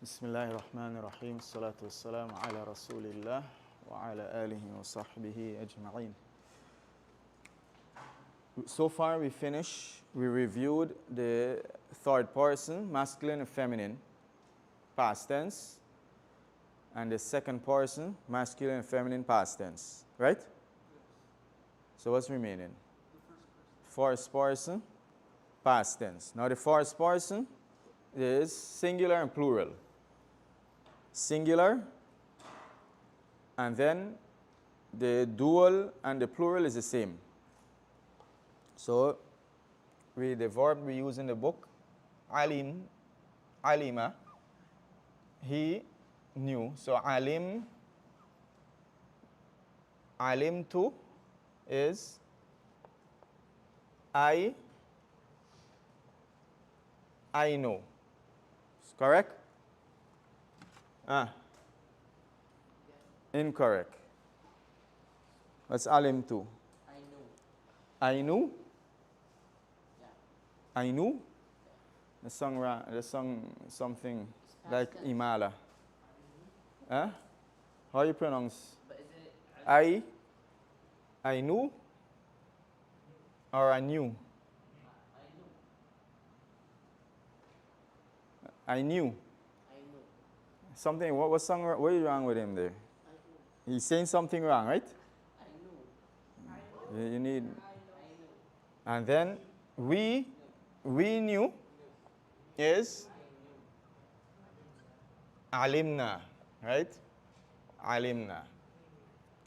بسم الله الرحمن الرحيم الصلاة والسلام على رسول الله وعلى آله وصحبه أجمعين. So far we reviewed the third person, masculine and feminine, past tense, and the second person, masculine and feminine, past tense, right? Yes. So what's remaining? The first person, past tense. Now the first person is singular and plural. Singular, and then the dual and the plural is the same. So the verb we use in the book, alim, alima, he knew. So alimtu is I know. Is correct? Incorrect. What's alimtu? I knew. Yeah. I knew. The song something like Imala. How you pronounce? But is it I knew or I knew? I knew. Something. What song? What is wrong with him there? He's saying something wrong, right? You need. And then we knew is alimna, right? Alimna.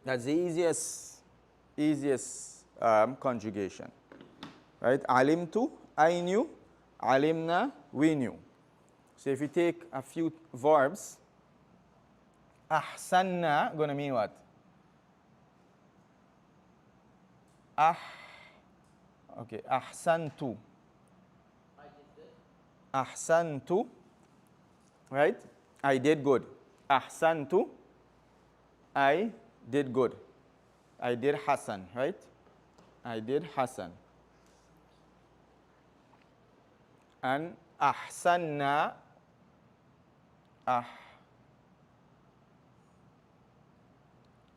That's the easiest conjugation, right? Alimtu, I knew. Alimna, we knew. So if you take a few verbs, ahsanna gonna mean what? Okay, ahsantu. Ahsantu, right? I did good. Ahsantu, I did good. I did Hasan, right? I did Hasan. And ahsanna,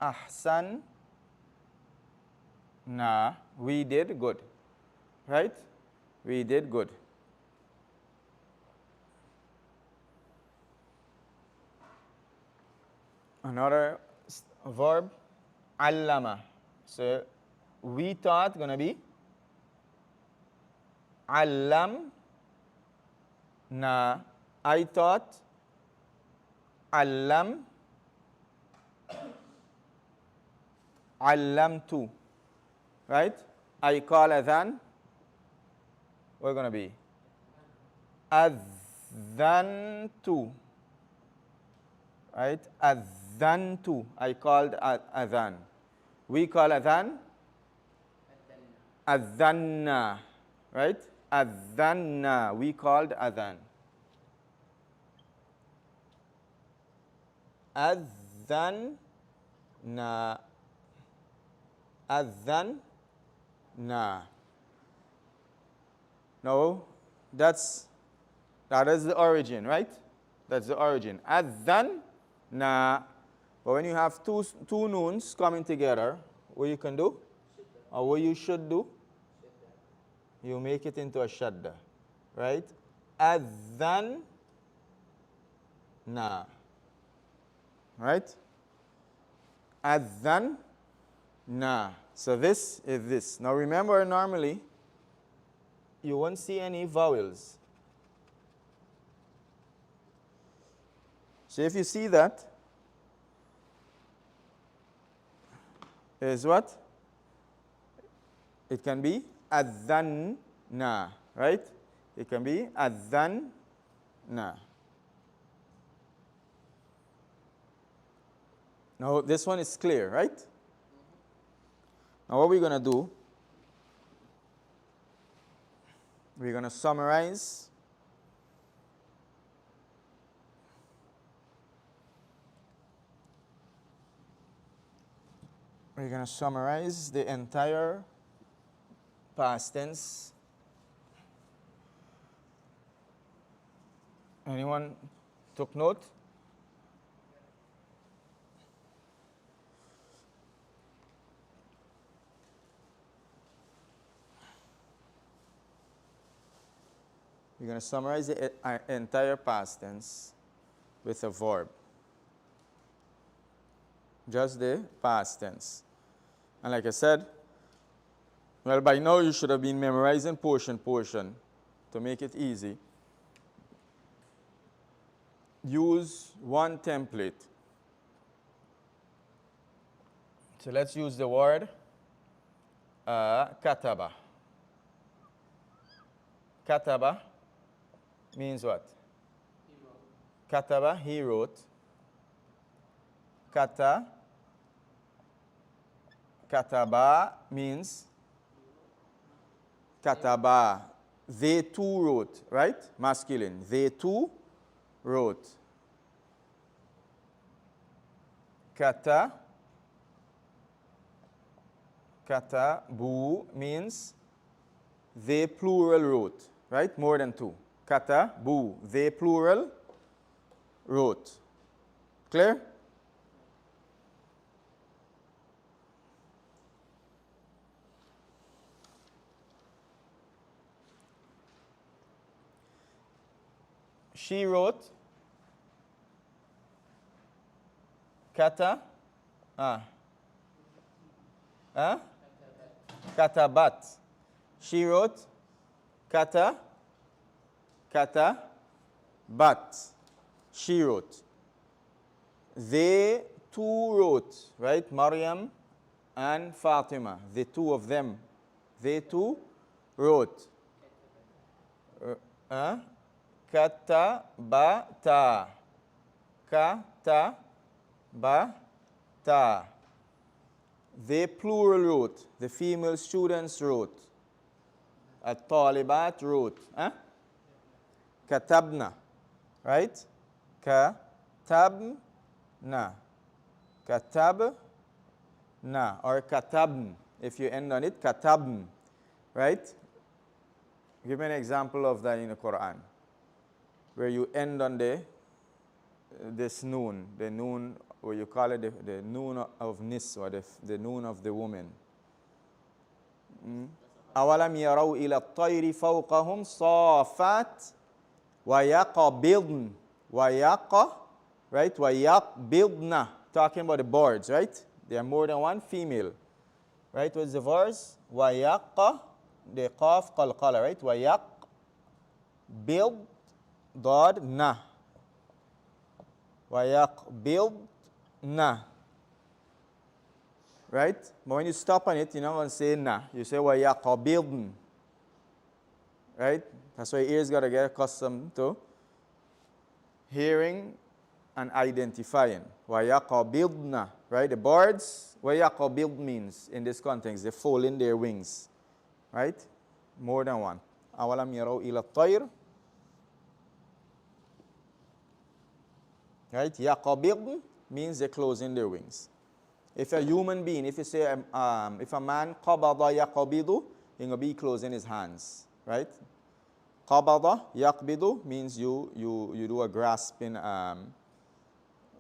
ahsan, we did good, right? We did good. Another verb, allama. So we thought gonna be allam na. I thought allam allamtu, right? I call adhan. We're gonna be adhantu, right? Adhantu. I called adhan. We call adhan adhanna, right? Adhanna. We called adhan. Adhanna. Adhanna. No, that is the origin, right? That's the origin. Adhan na. But when you have two noons coming together, what you can do, or what you should do, you make it into a shadda, right? Adhan na. Right? Adhan na. So this is this. Now remember, normally you won't see any vowels. So if you see that, is what? It can be adhanna, right? It can be adhanna. Now this one is clear, right? Now what we're going to do, we're going to summarize the entire past tense. Anyone Took note? We're going to summarize the entire past tense with a verb. Just the past tense. And like I said, well, by now you should have been memorizing portion to make it easy. Use one template. So let's use the word kataba. Kataba means what? He wrote. Kataba, he wrote. Kataba means kataba. They too wrote, right? Masculine. They too wrote. Katabu means they plural wrote, right? More than two. Katabu, they plural wrote. Clear? She wrote. Katabat. She wrote. Katabat. She wrote. They two wrote, right? Maryam and Fatima. The two of them. They two wrote. Katabata. Katabata. They plural wrote. The female students wrote. At-talibat wrote. Katabna. Right? Katabna. Katabna. Or katabn. If you end on it, katabn. Right? Give me an example of that in the Quran. Where you end on this noon. The noon, or you call it the noon of nis, or the noon of the woman. أَوَلَمْ يَرَوْا إِلَى الطَّيْرِ فَوْقَهُمْ صَافَاتٍ وَيَقْبِضْنَ right? وَيَقْبِضْنَ. Talking about the birds, right? There are more than one female. Right? What's the verse? وَيَقْ, the qaf qalqala, right? وَيَقْبِضْنَ. وَيَقْبِضْنَ. Right? But when you stop on it, you're not going to say na. You say وَيَقْبِضْنَ. Right? That's why your ears got to get accustomed to hearing and identifying. وَيَقْبِضْنَ. Right? The birds, وَيَقْبِضْ means, in this context, they fold in their wings. Right? More than one. أَوَلَمْ يَرَوْا إِلَى الطَّيْرِ. Right? يَقْبِضْ means they're closing their wings. If a human being, if you say, if a man قَبَضَ يَقْبِضُ, he's going to be closing his hands. Right? Qabada, yaqbidu means you do a grasping, what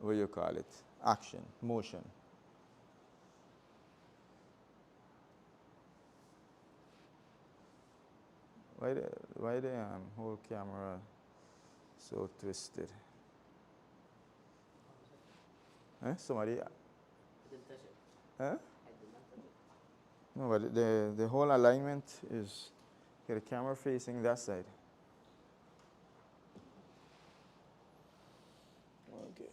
do you call it? Action, motion. Why the whole camera so twisted? Somebody? I didn't touch it. Huh? I did not touch it. No, but the whole alignment is get the camera facing that side. Okay.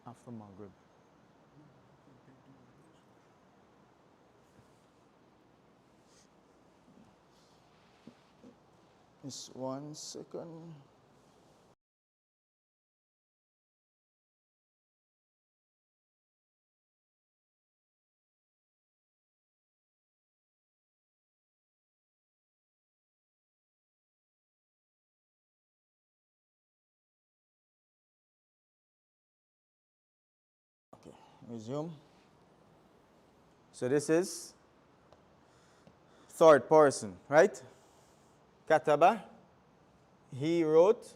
After Maghrib. Just 1 second. Resume. So this is third person, right? Kataba, he wrote,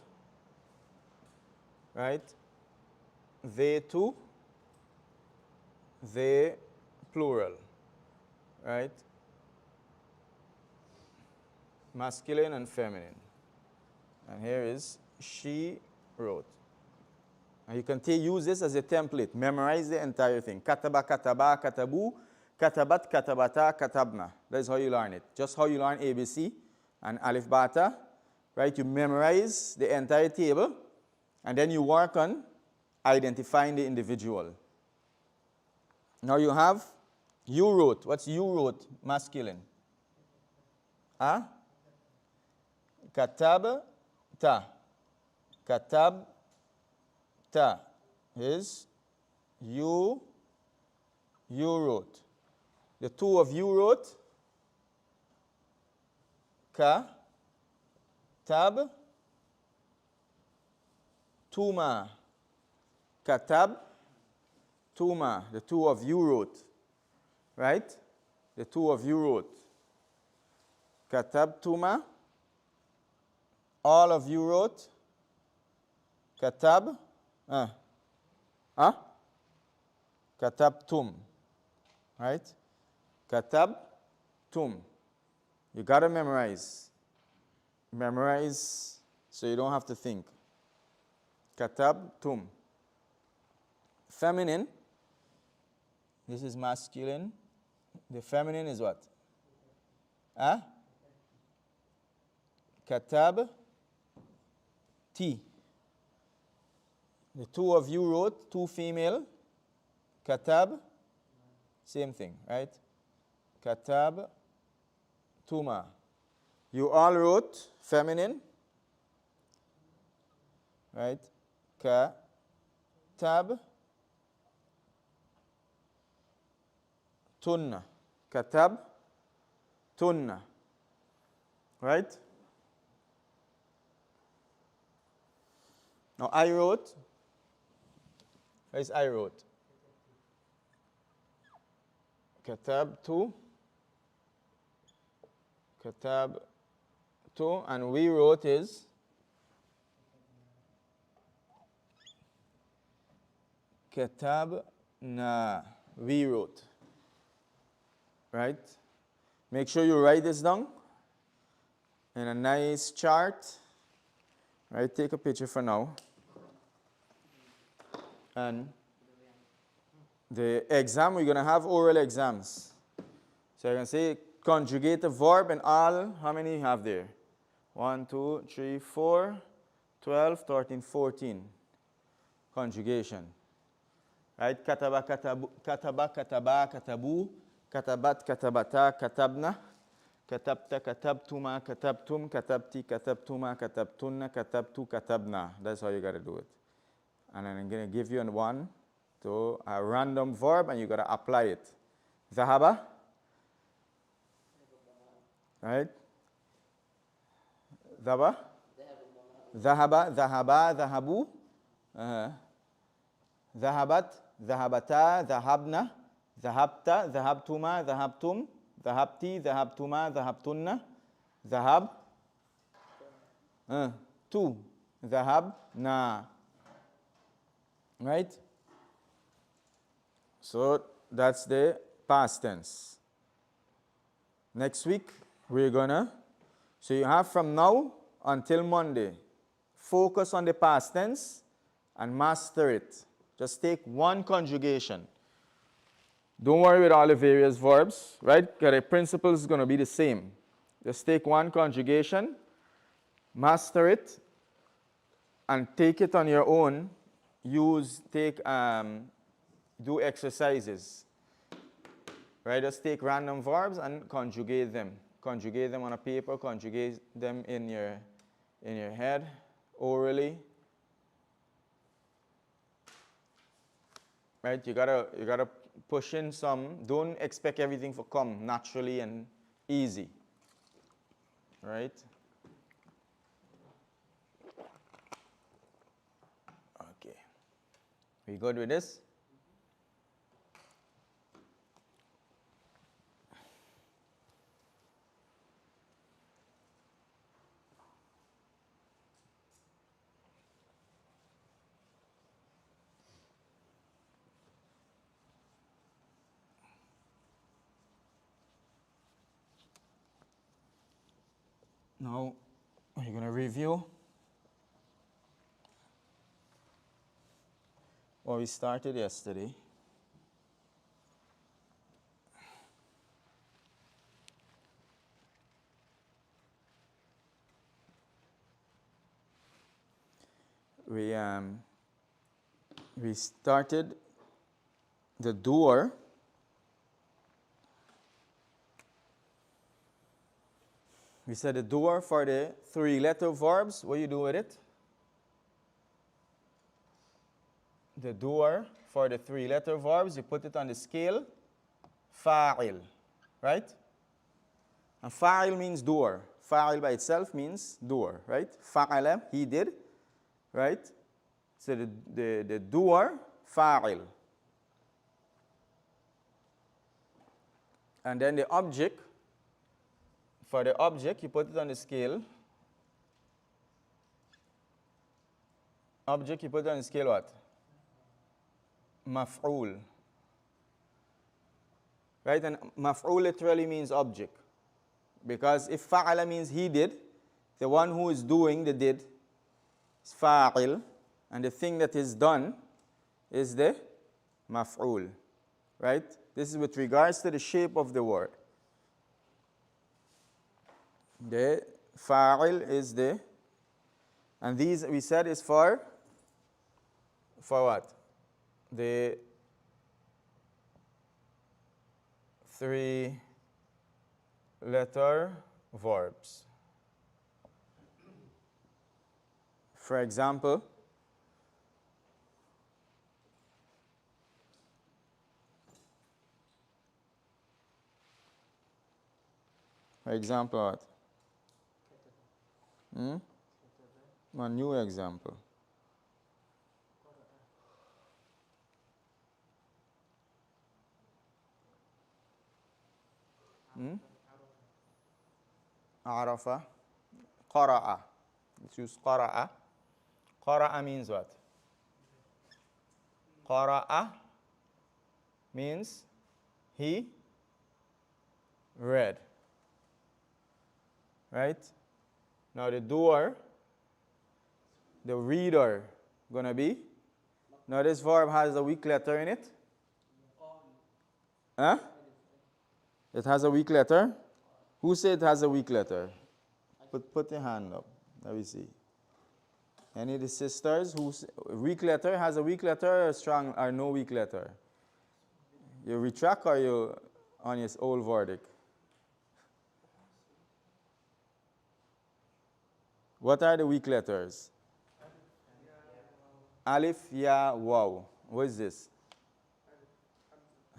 right? They two, they plural, right? Masculine and feminine. And here is she wrote. And you can use this as a template. Memorize the entire thing. Kataba, kataba, katabu, katabat, katabata, katabna. That's how you learn it. Just how you learn ABC and Alif Bata. Right? You memorize the entire table, and then you work on identifying the individual. Now you have you wrote. What's you wrote? Masculine. Huh? Katab ta. Katab ta is you wrote. The two of you wrote. Ka tab tuma. Katab tuma. The two of you wrote. Right? The two of you wrote. Katab tuma. All of you wrote. Katab. Katabtum. Right? Katabtum. You got to memorize. Memorize so you don't have to think. Katabtum. Feminine. This is masculine. The feminine is what? Katab T. The two of you wrote, two female. Katab, same thing, right? Katab tuma. You all wrote feminine, right? Katab tunna. Katab tunna. Right? Now I wrote. Where's I wrote? Katab tu. Katab tu. And we wrote is Katab na. We wrote. Right? Make sure you write this down in a nice chart. Right? Take a picture for now. And the exam, we're going to have oral exams. So I can say conjugate a verb and all. How many you have there? 1, 2, 3, 4, 12, 13, 14. Conjugation. Right? Kataba, katabu, kataba, kataba, katabu, katabat, katabata, katabna, katabta, katabtuma, katabtum, katabti, katabtuma, katabtunna, katabtu, katabna. That's how you got to do it. And then I'm going to give you one to a random verb, and you got to apply it. Zahaba. Right? Zaba. Zahaba, zahaba, zahabu. Zahabat, zahabata, zahabna. Zahabta, zahabtuma, zahabtum. Zahabti, zahabtuma, zahabtunna. Zahab. Tu. Zahab, na. Right? So that's the past tense. Next week, we're gonna, so you have from now until Monday, focus on the past tense and master it. Just take one conjugation. Don't worry with all the various verbs, right? Because the principle is gonna be the same. Just take one conjugation, master it, and take it on your own. Do exercises, right? Just take random verbs and conjugate them. Conjugate them on a paper, conjugate them in your head, orally. Right? You gotta push in some. Don't expect everything to come naturally and easy. Right? Okay. We good with this? Now we're going to review what we started yesterday. We started the doer. We said the doer for the 3-letter verbs. What do you do with it? The doer for the 3-letter verbs, you put it on the scale fa'il, right? And fa'il means doer. Fa'il by itself means doer, right? Fa'ala, he did, right? So the doer, fa'il. And then the object, for the object, you put it on the scale. Object, you put it on the scale what? Maf'ul. Right? And maf'ul literally means object. Because if fa'ala means he did, the one who is doing the did is fa'il, and the thing that is done is the maf'ul. Right? This is with regards to the shape of the word. The fa'il is the, and these we said is for what? The 3-letter verbs. For example, what? A new example. Arafa. Qara'a. Let's use qara'a. Qara'a means what? Qara'a means he read. Right? Now the doer, the reader, gonna be. Now this verb has a weak letter in it. Huh? It has a weak letter. Who said it has a weak letter? Put your hand up. Let me see. Any of the sisters who weak letter has a weak letter or strong or no weak letter? You retract or you on your old verdict? What are the weak letters? Alif, ya, waw. What is this?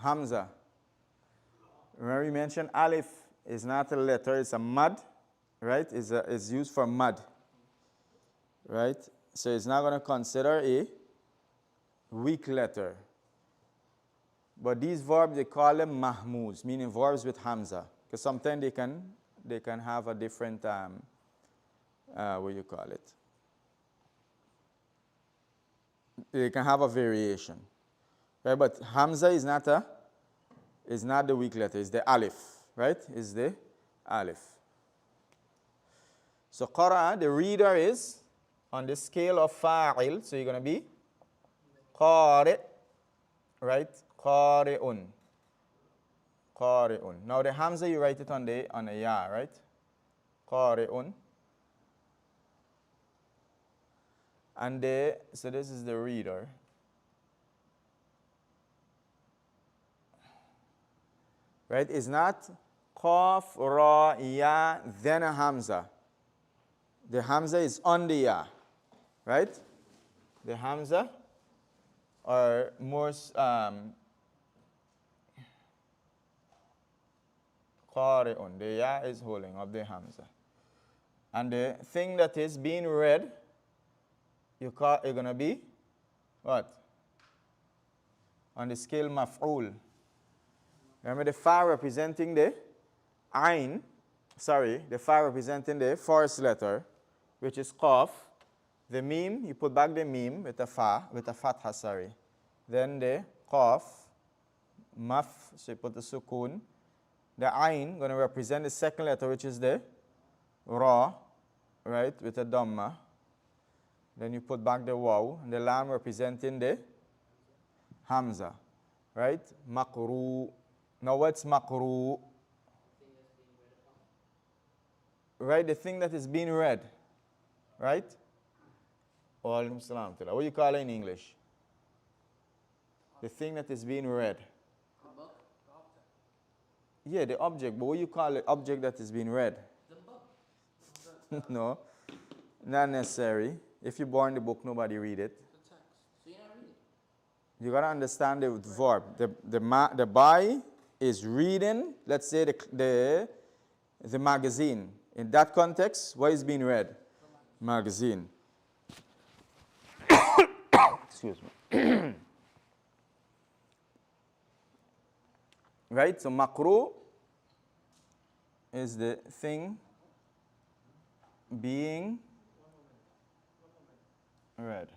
Hamza. Remember you mentioned alif is not a letter, it's a mud, right? It's used for mud, right? So it's not going to consider a weak letter. But these verbs, they call them mahmuz, meaning verbs with hamza. Because sometimes they can have a different, what do you call it? They can have a variation. Right? But hamza is not the weak letter, it's the alif, right? It's the alif. So qara'a, the reader is on the scale of fa'il, so you're going to be qari', right? Qari'un. Qari'un. Now the hamza, you write it on the ya, right? Qari'un. And so this is the reader. Right? It's not qaf, ra, ya, then a hamza. The hamza is on the ya. Right? The hamza or more qari'un. The ya is holding up the hamza. And the thing that is being read, you're going to be what? On the scale maf'ul. Remember the fa representing the ain, the fa representing the first letter, which is qaf. The meme, you put back the meme with a fatha, Then the qaf, so you put the sukun. The ain going to represent the second letter, which is the Ra, right, with a Dhamma. Then you put back the waw, and the lam representing the Hamza, right? Makru. Now what's makru? Thing that's being read upon. Right, the thing that is being read, right? Wa alaikum salam. What do you call it in English? The thing that is being read. The book. The object. Yeah, the object, but what do you call the object that is being read? The book. No, not necessary. If you born the book, nobody read it. The text. So you're not reading. You gotta understand the verb. The boy is reading, let's say the magazine. In that context, what is being read? Magazine. Excuse me. Right? So makru is the thing being read.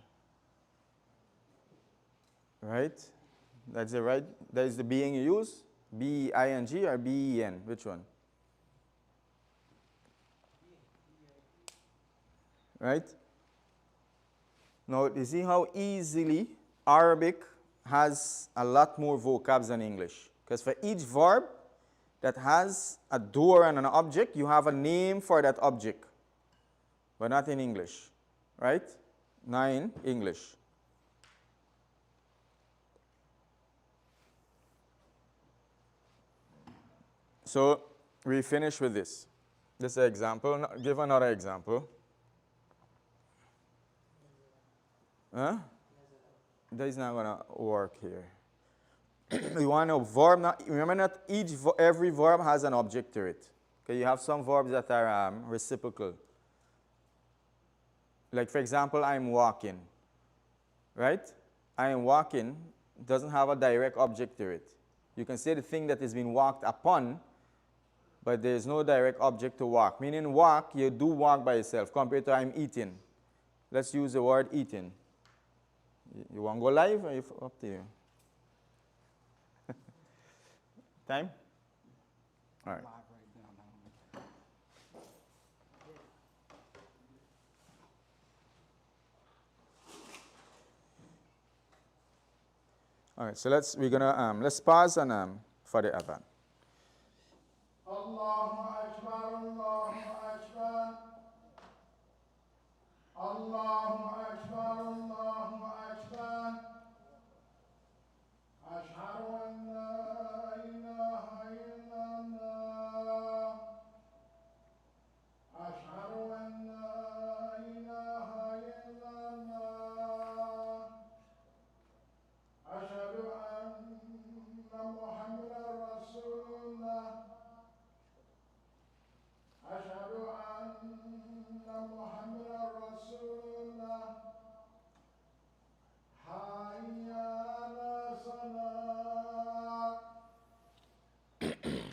Right? That's the right. That is the being you use. B-I-N-G or B-E-N? Which one? Right? Now, you see how easily Arabic has a lot more vocabs than English. Because for each verb that has a door and an object, you have a name for that object. But not in English. Right? Not in English. So we finish with this. This is an example. Give another example. Huh? That is not going to work here. You want a verb. Remember, not every verb has an object to it. Okay, you have some verbs that are reciprocal. Like, for example, I'm walking. Right? I am walking doesn't have a direct object to it. You can say the thing that is being walked upon, but there is no direct object to walk. Meaning walk, you do walk by yourself compared to I'm eating. Let's use the word eating. You want to go live or up to you? Time? All right. All right, so let's pause and for the adhan. Allahu Akbar, Allahu Akbar. Allahu Akbar, Allahu Akbar. Ashhadu an la ilaha illallah. Ashhadu an la ilaha illallah. Ashhadu anna Muhammadan Rasulullah. Ashhadu anna Muhammadan Rasulullah. Hayya ala salat.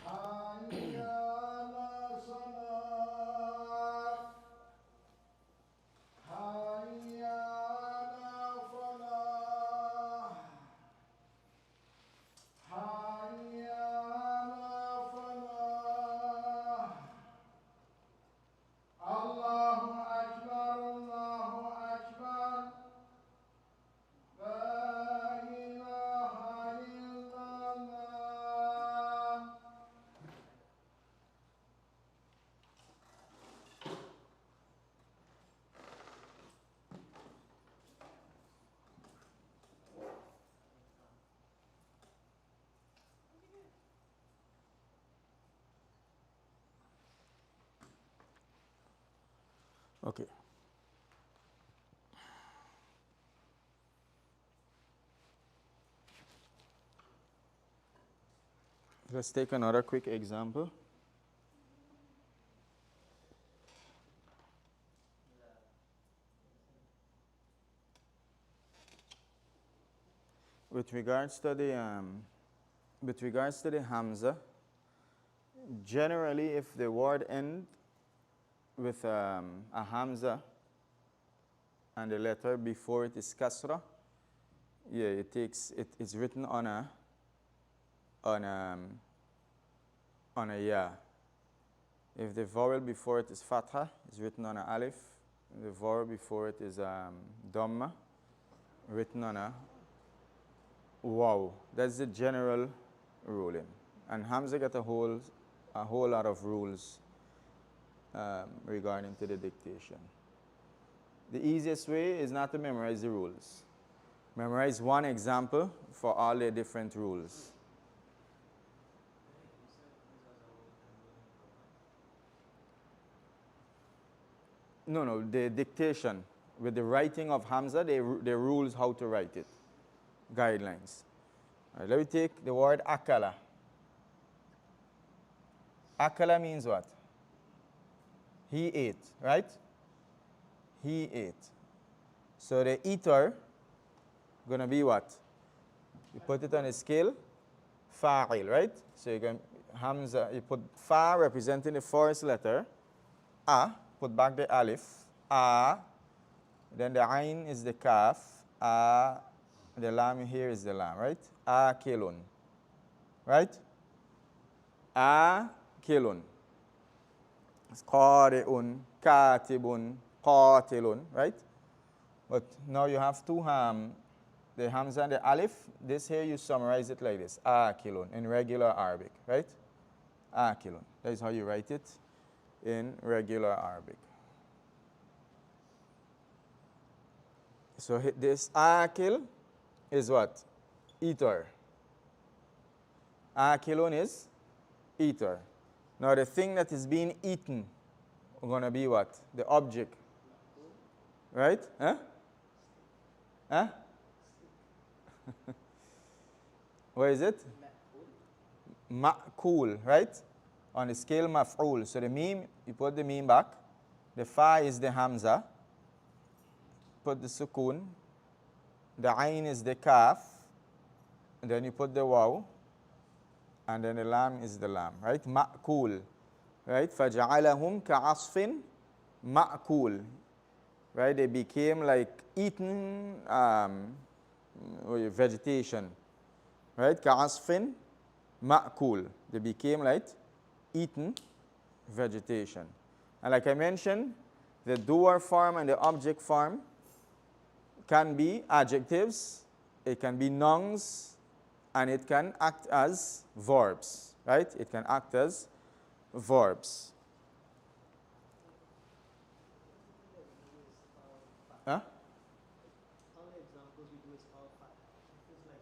Hayya ala salat. Hayya ala falah. Hayya ala falah. Allahu Akbar, Allahu Akbar. La ilaha illallah. Okay. Let's take another quick example. With regards to the Hamza, generally if the word ends with a Hamza and the letter before it is Kasra, yeah, it's written on a ya. If the vowel before it is fatha, it's written on a alif. The vowel before it is dhamma, written on a waw. That's the general ruling. And Hamza got a whole lot of rules regarding to the dictation. The easiest way is not to memorize the rules. Memorize one example for all the different rules. No, the dictation. With the writing of Hamza, the rules how to write it. Guidelines. All right, let me take the word akala. Akala means what? He ate, right? He ate. So the eater gonna be what? You put it on a scale, fa'il, right? So you can Hamza, you put fa representing the first letter, a, put back the alif, a, then the ain is the kaf, a, the lam here is the lam, right? Akilun, right? Akilun. It's qari'un, katibun, qatilun, right? But now you have two the hamza and the alif. This here you summarize it like this, akilun, in regular Arabic, right? Akilun. That is how you write it in regular Arabic. So this akil is what? Eater. Akilun is eater. Now the thing that is being eaten is going to be what? The object. Right? Huh? Huh? What is it? Ma'kul, right? On the scale maf'ul. So the meme, you put the meme back. The fa is the hamza. Put the sukun. The ain is the kaf. And then you put the waw. And then the lam is the lam, right? Ma'kul, right? فَجَعَلَهُمْ كَعَصْفٍ مَأْكُولٍ, right? They became like eaten vegetation, right? كَعَصْفٍ مَأْكُول. They became like eaten vegetation. And like I mentioned, the doer form and the object form can be adjectives, it can be nouns, and it can act as verbs, right? It can act as verbs. Huh? All the examples we do is all fatha. It's like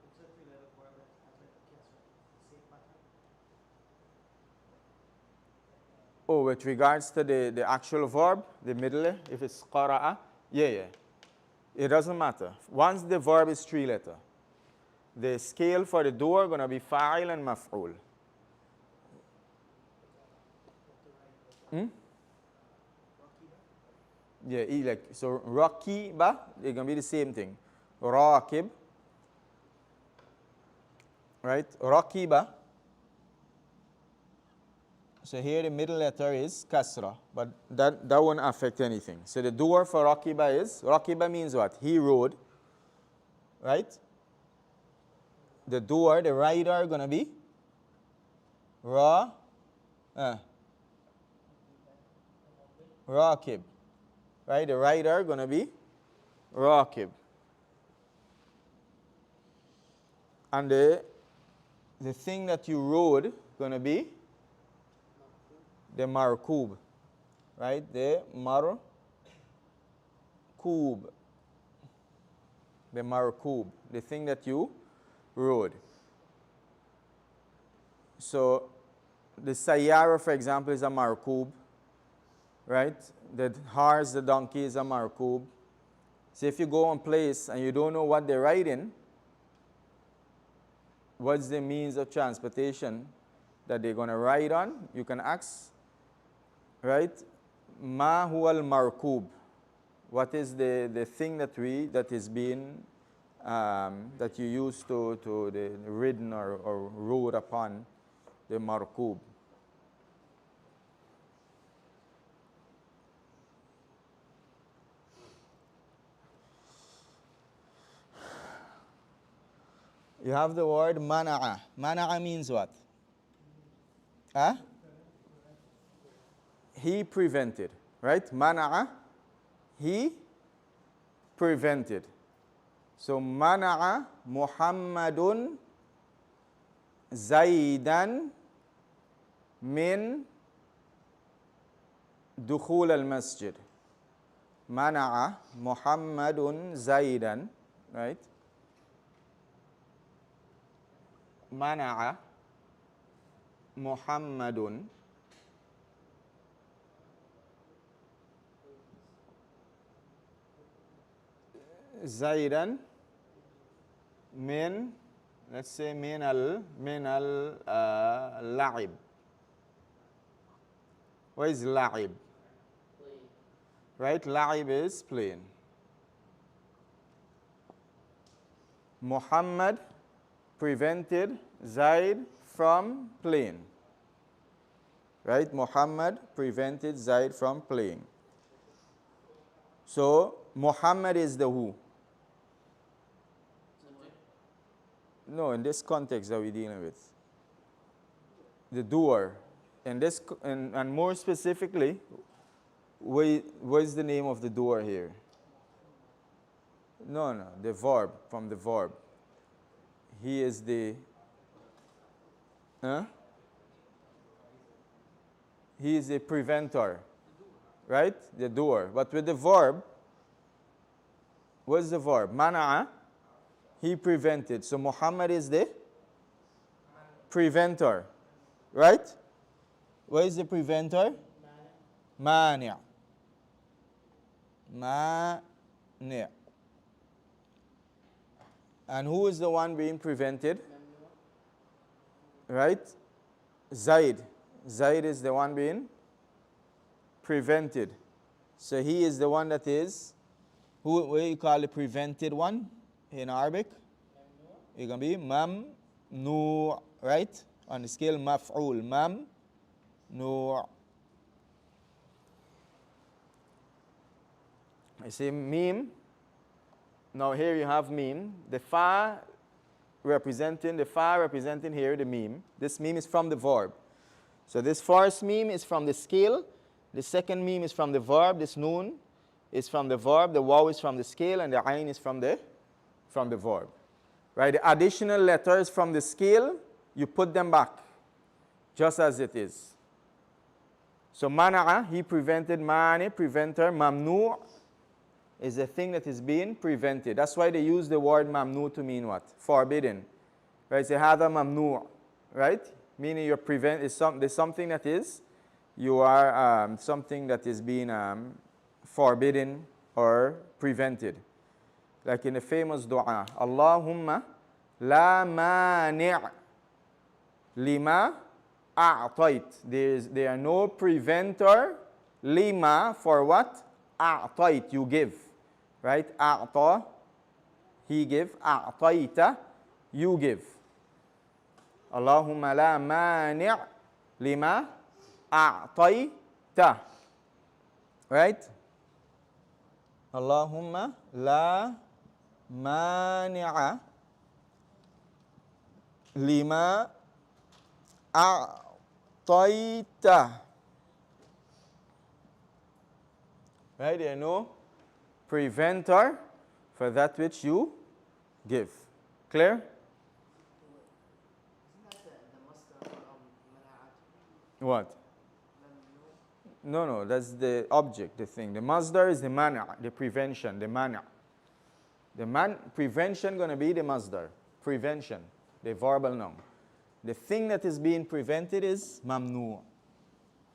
it's a three-letter word that has like a kasra. Say fatha. Oh, with regards to the actual verb, the middle, if it's qara'a, yeah. It doesn't matter. Once the verb is three-letter, the scale for the doer going to be fa'il and maf'ul. Yeah, like, so rakiba, they're going to be the same thing. Rakib, right? Rakiba. So here the middle letter is kasra, but that won't affect anything. So the doer for rakiba means what? He rode, right? The doer, the rider, going to be rakib, right? The rider going to be rakib. And the thing that you rode going to be the markub, right? The markub. The markub, the thing that you rode. So the sayyara, for example, is a markub, right? The horse, the donkey is a markub. So if you go on place and you don't know what they're riding, what's the means of transportation that they're going to ride on, you can ask, right? Ma huwa al-markub. What is the thing that is being that you use to the ridden or rode upon the markub? You have the word mana'a. Mana'a means what? Huh? he prevented, right? Mana'a, he prevented. So mana'a Muhammadun Zaidan min dukhul al-masjid. Mana'a Muhammadun Zaidan, right? Mana'a Muhammadun Zaidan min, let's say min al la'ib. What is la'ib? Playing. Right? La'ib is playing. Muhammad prevented Zaid from playing. Right? Muhammad prevented Zaid from playing. So Muhammad is the who? Subject. No, in this context that we're dealing with. The doer. In this, and more specifically, what is the name of the doer here? No, the verb, from the verb. He is the, he is the preventer, right? The doer. But with the verb, what's the verb? Mana'a, he prevented. So Muhammad is the preventer, right? What is the preventer? Mani'. Mani'. And who is the one being prevented? Right? Zaid. Zaid is the one being prevented. So he is the one that is, what do you call the prevented one in Arabic? It's going to be mamnu', right? On the scale maf'ul, mamnu'. I say meme. Now here you have meme. The fa representing here the meme. This meme is from the verb. So this first meme is from the scale. The second meme is from the verb. This noon is from the verb. The waw is from the scale, and the ayn is from the verb. Right? The additional letters from the scale, you put them back, just as it is. So mana'a, he prevented. Mani, preventer. Mamnu' is a thing that is being prevented. That's why they use the word mamnu to mean what? Forbidden. Right? Say hadha mamnu', right? Meaning you're there's something that is, you are something that is being forbidden or prevented. Like in the famous dua, Allahumma la mani' lima a'tayt. There are no preventer lima for what? A'tayt, you give. Right? A'ta, he give. A'tayta, you give. Allahumma la mani' lima a'tayta. Right? Allahumma la mani'a lima a'tayta. Right? There are no preventer for that which you give. Clear? Isn't that the masdar mana'at? What? No, that's the object, the thing. The masdar is the mana', the prevention, the mana'. Prevention going to be the masdar, prevention, the verbal noun. The thing that is being prevented is mamnu'.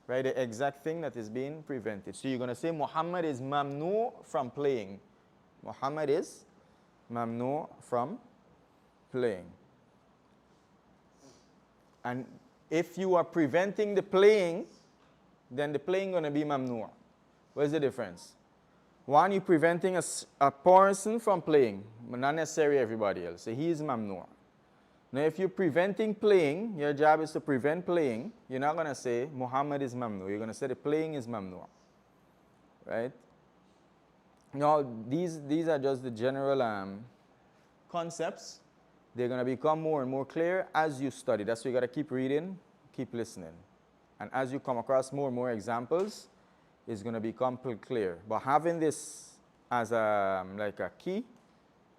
Right, the exact thing that is being prevented. So you're going to say Muhammad is mamnu' from playing. Muhammad is mamnu' from playing. And if you are preventing the playing, then the playing going to be mamnu'. What's the difference? One, you're preventing a person from playing, but not necessarily everybody else. So he is mamnu'. Now, if you're preventing playing, your job is to prevent playing, you're not going to say Muhammad is mamnu'. You're going to say the playing is mamnu'. Right? Now, these are just the general concepts. They're going to become more and more clear as you study. That's why you got to keep reading, keep listening. And as you come across more and more examples, it's going to become clear. But having this as like a key,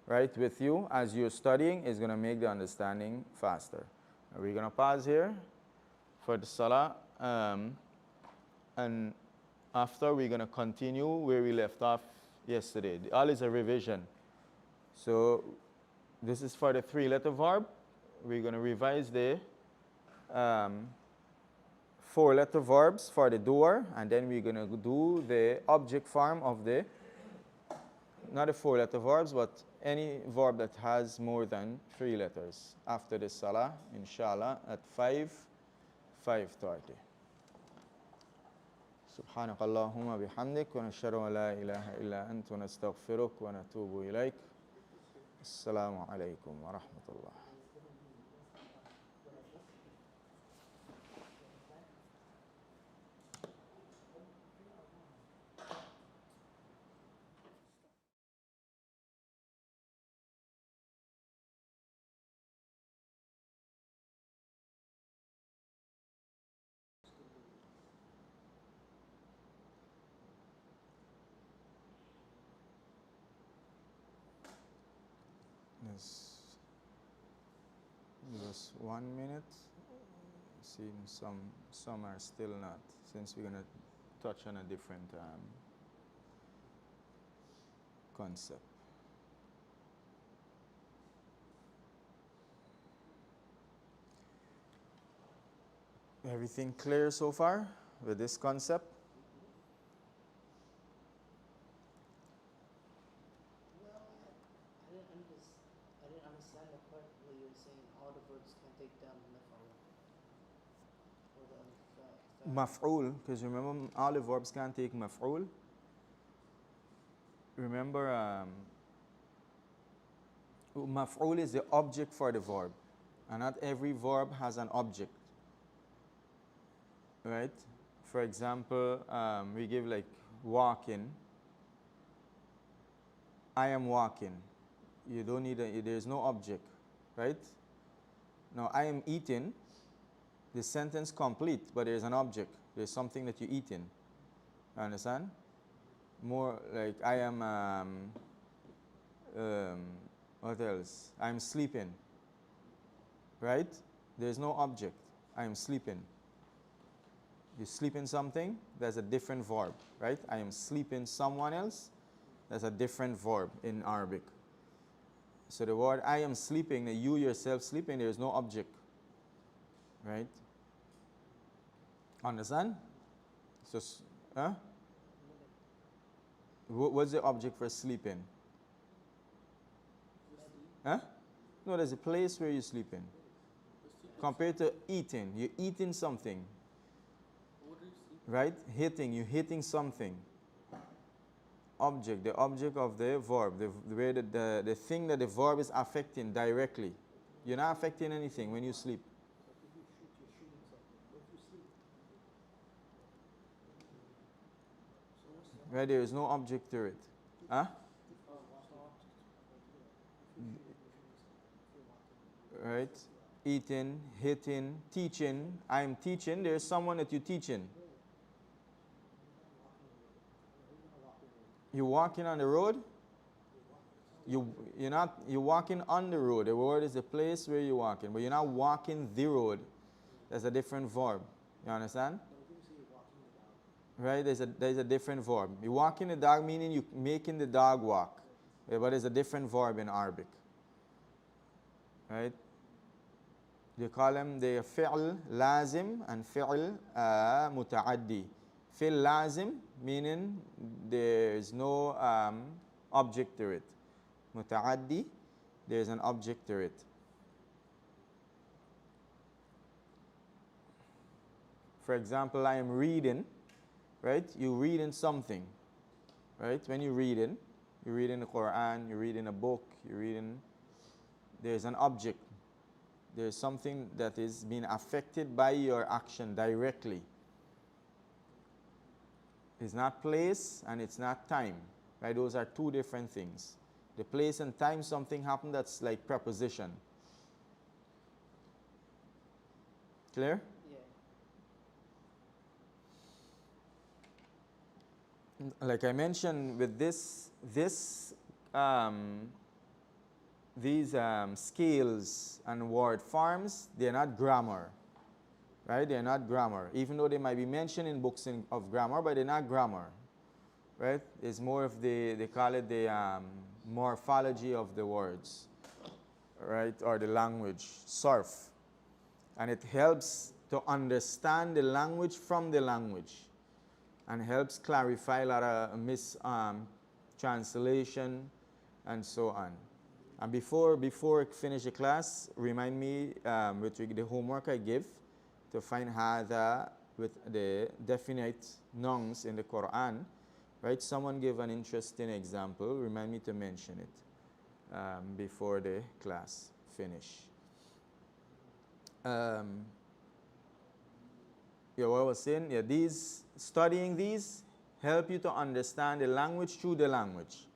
right, with you as you're studying is going to make the understanding faster. We're going to pause here for the salah, and after we're going to continue where we left off yesterday. All is a revision. So this is for the 3-letter verb. We're going to revise the 4-letter verbs for the doer, and then we're going to do the object form of the, not the 4-letter verbs, but any verb that has more than 3 letters after the salah, inshallah, at 5:30. سبحانك اللهم بحمدك ونشهد أن لا إله إلا أنت ونستغفرك ونتوب إليك. السلام عليكم ورحمة الله. Yes. Just 1 minute. Seems some are still not, since we're going to touch on a different concept. Everything clear so far with this concept? Well, I didn't understand that part where you were saying all the verbs can take down the maf'ul. Or the Maf'ul, because remember all the verbs can take maf'ul. Remember, maf'ul is the object for the verb, and not every verb has an object, right? For example, we give like walking. I am walking. You don't need there's no object, right? Now I am eating. The sentence complete, but there's an object. There's something that you're eating. You understand? More like I am. What else? I'm sleeping. Right? There's no object. I am sleeping. You sleeping something, there's a different verb, right? I am sleeping someone else, that's a different verb in Arabic. So the word I am sleeping, you yourself sleeping, there is no object, right? Understand? So, what's the object for sleeping? Huh? No, there's a place where you're sleeping. Compared to eating, you're eating something. Right? You're hitting something. Object, the object of the verb, the thing that the verb is affecting directly. You're not affecting anything when you sleep. Right? There is no object to it. Huh? Right? Eating, hitting, teaching. I'm teaching. There's someone that you're teaching. You're walking on the road. You're walking on the road. The road is the place where you're walking, but you're not walking the road. There's a different verb. You understand? Right? There's a different verb. You're walking the dog, meaning you're making the dog walk. Yeah, but there's a different verb in Arabic. Right? They call them the fi'l lazim and fi'l muta'addi. Fi'l lazim, meaning there is no object to it. Muta'addi, there is an object to it. For example, I am reading, right? You're reading something, right? When you're reading the Quran, you're reading a book, there's an object. There's something that is being affected by your action directly. It's not place and it's not time, right? Those are two different things. The place and time, something happened, that's like preposition. Clear? Yeah. like I mentioned, with these scales and word forms, they're not grammar, right? They're not grammar, even though they might be mentioned in books of grammar, but they're not grammar, right? It's more of they call it the morphology of the words, right? Or the language, surf. And it helps to understand the language from the language and helps clarify a lot of translation and so on. And before I finish the class, remind me with the homework I give to find hadha with the definite nouns in the Quran. Right? Someone give an interesting example. Remind me to mention it before the class finish. Yeah, what I was saying, yeah, studying these help you to understand the language through the language.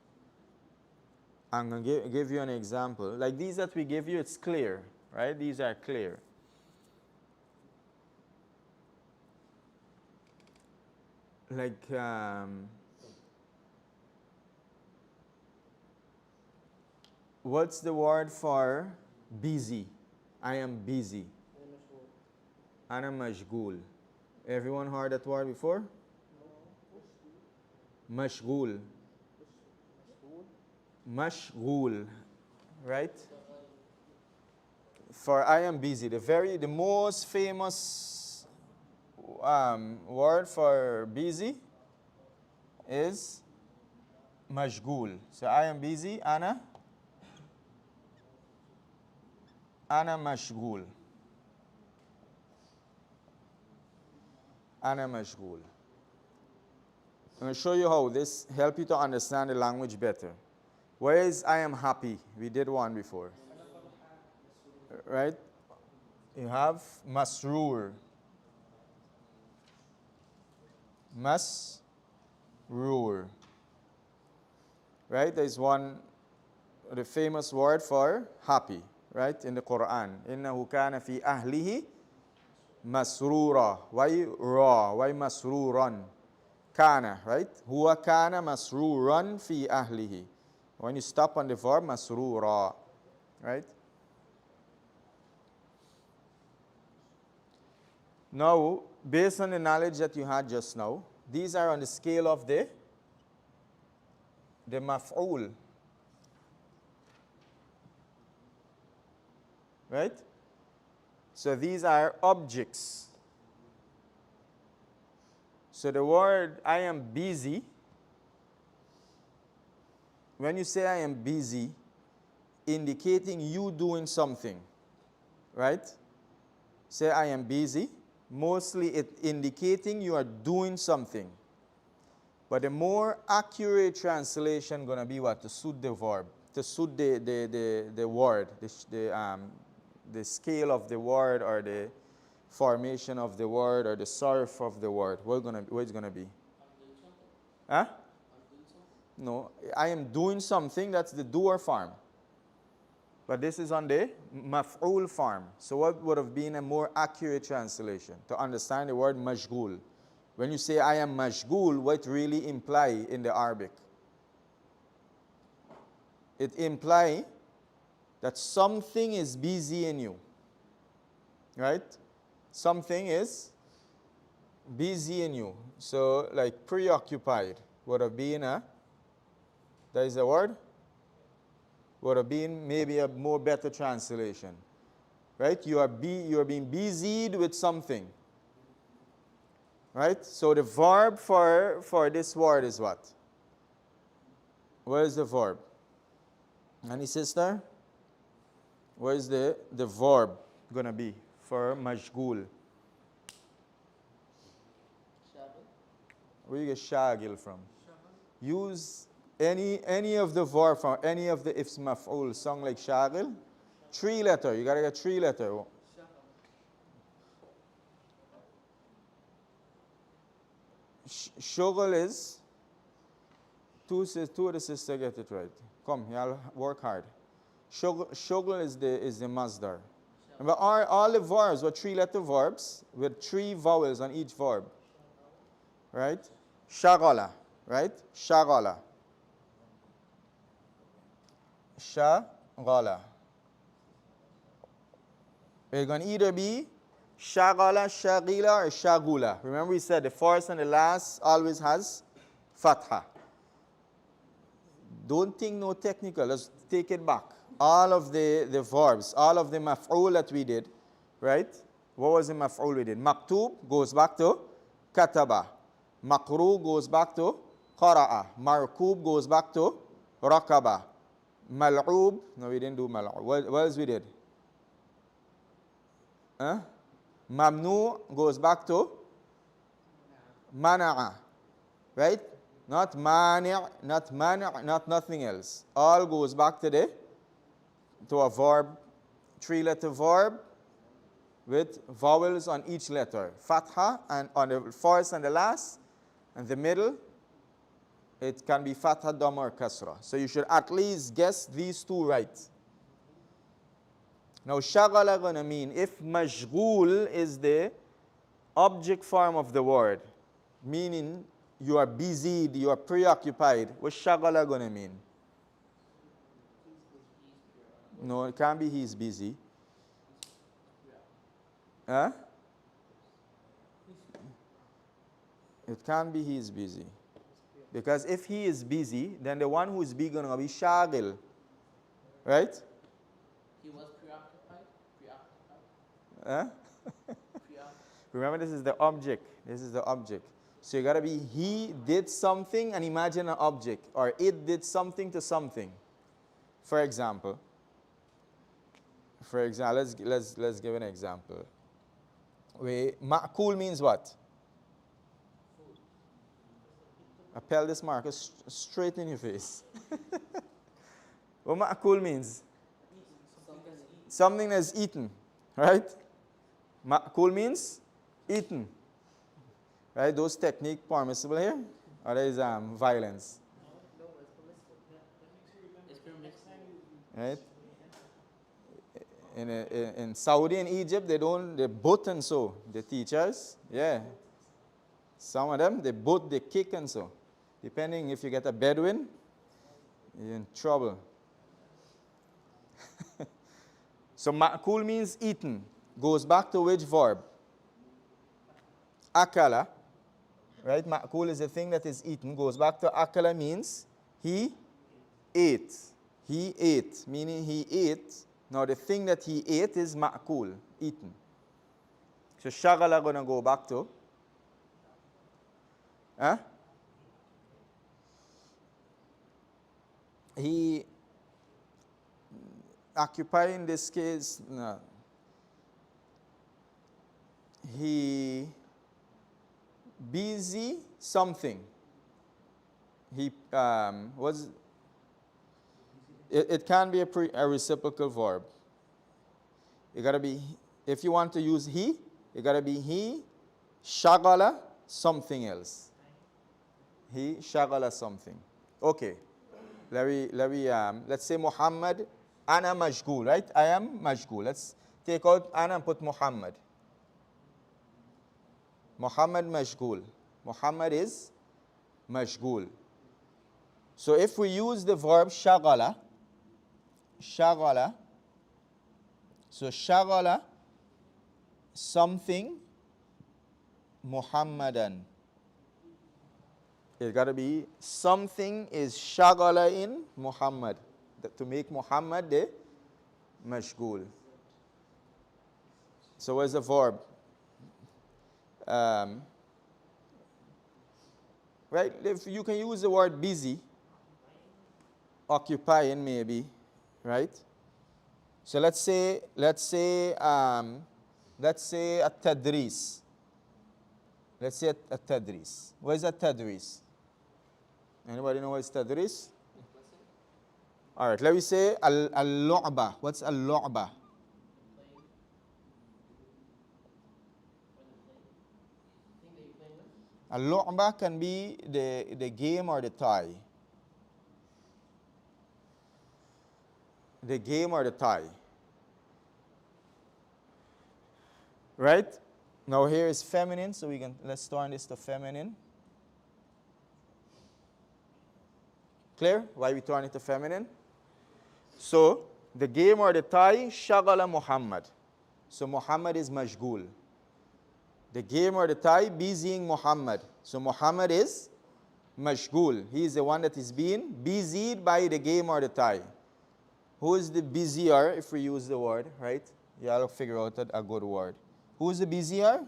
I'm going to give you an example. Like these that we give you, it's clear, right? These are clear. Like, what's the word for busy? I am busy. Ana mashgul. Everyone heard that word before? Mashgul. Mashgul, right? For I am busy. The most famous word for busy is mashgul. So I am busy. Ana mashgul. Ana mashgul. I'm going to show you how this helps you to understand the language better. Where is I am happy? We did one before. Right? You have masroor. Masroor. Right? There's one, the famous word for happy, right? In the Quran. إِنَّهُ كَانَ فِي أَهْلِهِ masrura. Why ra? Why masruran? Kana, right? Huwa kana masruran fi ahlihi. When you stop on the verb, masrura, right? Now, based on the knowledge that you had just now, these are on the scale of the maf'ul, right? So these are objects. So the word I am busy, when you say I am busy, indicating you doing something, right? Say I am busy, mostly it indicating you are doing something. But the more accurate translation going to be what? To suit the verb, to suit the word, the scale of the word or the formation of the word or the surf of the word. What it's going to be? Huh? No, I am doing something, that's the doer form. But this is on the maf'ul form. So what would have been a more accurate translation to understand the word mashgul? When you say I am mashgul, what really imply in the Arabic? It implies that something is busy in you. Right? Something is busy in you. So like preoccupied would have been that is the word? Would have been maybe a more better translation. Right? You are being busied with something. Right? So the verb for this word is what? Where is the verb? Any sister? Where is the verb going to be for mashgul? Where do you get shagil from? Use any of the verb from any of the ifs maf'ul song like shagil. 3 letter. You got to get 3 letter. Shughl is two of the sisters get it right. Come, y'all work hard. Shughl is the masdar. But all the verbs were 3 letter verbs with 3 vowels on each verb. Right? Shagala. right? Shagala. Shagala. It's going to either be shagala, shagila, or shagula. Remember we said the first and the last always has fatha. Don't think no technical. Let's take it back. All of the verbs, all of the maf'ul that we did, right? What was the maf'ul we did? Maktub goes back to kataba. Makru goes back to qara'a. Markub goes back to rakaba. Mal'ub, no, we didn't do mal'ub. What else we did? Huh? Mamnu goes back to mana'a, right? Not mani', not mani', not nothing else. All goes back to a verb, three-letter verb with vowels on each letter. Fatha and on the first and the last, and the middle, it can be fatha, dhamma, or kasra. So you should at least guess these two right. Now, shagala gonna mean if mashghul is the object form of the word, meaning you are busied, you are preoccupied, what's shagala gonna mean? No, it can't be he's busy. Huh? It can't be he's busy. Because if he is busy, then the one who is busy gonna be shagil. Right? He was preoccupied? Huh? Remember, this is the object. This is the object. So you gotta be he did something and imagine an object, or it did something to something. For example, let's give an example. Ma'kul means what? Appel this marker straight in your face. What ma'kul means? Something that's eaten, right? Ma'kul means eaten. Right? Those techniques permissible here? Or there is violence? No, it's permissible. It's permissible. Right? In Saudi and Egypt, they boot and so. The teachers, yeah. Some of them, they boot, they kick and so. Depending if you get a Bedouin, you're in trouble. So ma'kul means eaten. Goes back to which verb? Akala. Right? Ma'kul is the thing that is eaten. Goes back to akala means he ate. He ate, meaning he ate. Now the thing that he ate is ma'kul, eaten. So shagala gonna go back to. Huh? He occupy in this case, no. He busy something. He was. It can be a reciprocal verb. It gotta be, if you want to use he, it gotta be he shagala something else. He shagala something. Okay. Let's say Muhammad, ana mashgul, right? I am mashgul. Let's take out ana and put Muhammad. Muhammad mashgul. Muhammad is mashgul. So if we use the verb shagala, so shagala something Muhammadan. It's got to be something is shagala in Muhammad. To make Muhammad the mashgul. So where's the verb? Right? If you can use the word busy, occupying maybe, right? So let's say at-tadris. Let's say at-tadris. What is at-tadris? Anybody know what is tadris? All right, let me say al-lu'ba. What's al-lu'ba? Al-lu'ba can be the game or the tie. The game or the tie. Right? Now here is feminine, so let's turn this to feminine. Clear? Why we turn it to feminine? So, the game or the tie, shagala Muhammad. So, Muhammad is mashgul. The game or the tie, busying Muhammad. So, Muhammad is mashgul. He is the one that is being busied by the game or the tie. Who is the busier, if we use the word, right? You all figure out a good word. Who is the busier?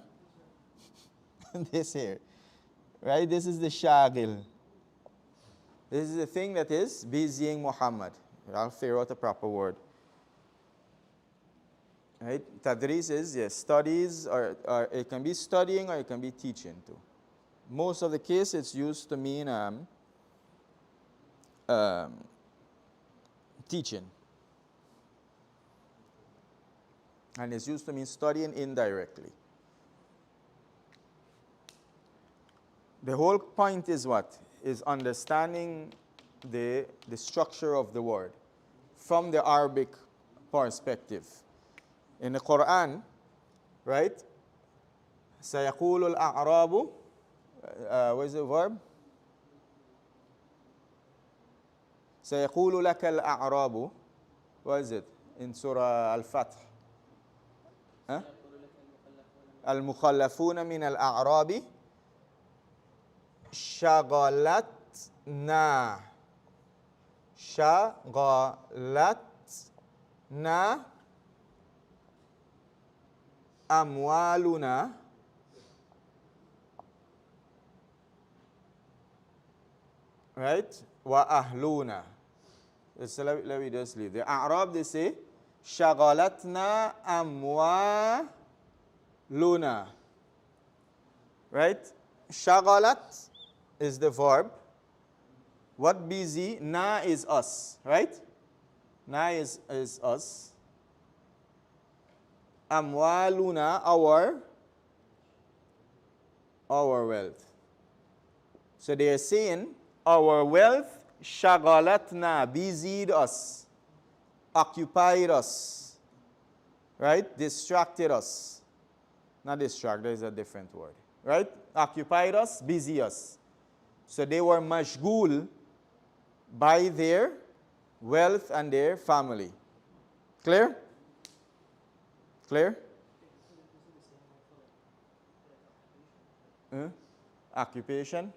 This here. Right? This is the shagil. This is the thing that is busying Muhammad. I'll figure out a proper word. Right? Tadris is, yes, studies, or it can be studying or it can be teaching too. Most of the case it's used to mean teaching. And it's used to mean studying indirectly. The whole point is what? Is understanding the structure of the word from the Arabic perspective. In the Quran, right? سيقول الأعراب what is the verb? سيقول لك الأعراب. What is it? In Surah Al-Fath. Huh? المخلفون من الأعراب شغلتنا أموالنا right? وأهلنا. Let me just leave. The Arab, they say شغلتنا أموالنا. Right? Shagalat is the verb. What busy? Na is us, right? Na is us. Amwaluna, our wealth. So they are saying, our wealth, shagalatna, busied us, occupied us, right? Distracted us. Not distracted, is a different word, right? Occupied us, busy us. So they were mashgul by their wealth and their family. Clear? Clear? Occupation.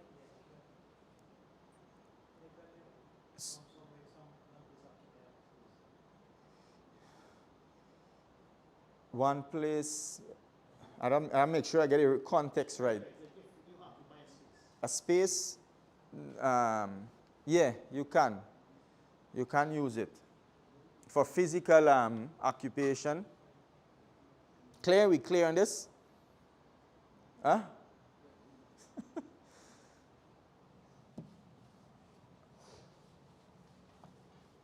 One place, I'll make sure I get the context right. A space, yeah, you can. You can use it. For physical occupation. Clear? We clear on this? Huh?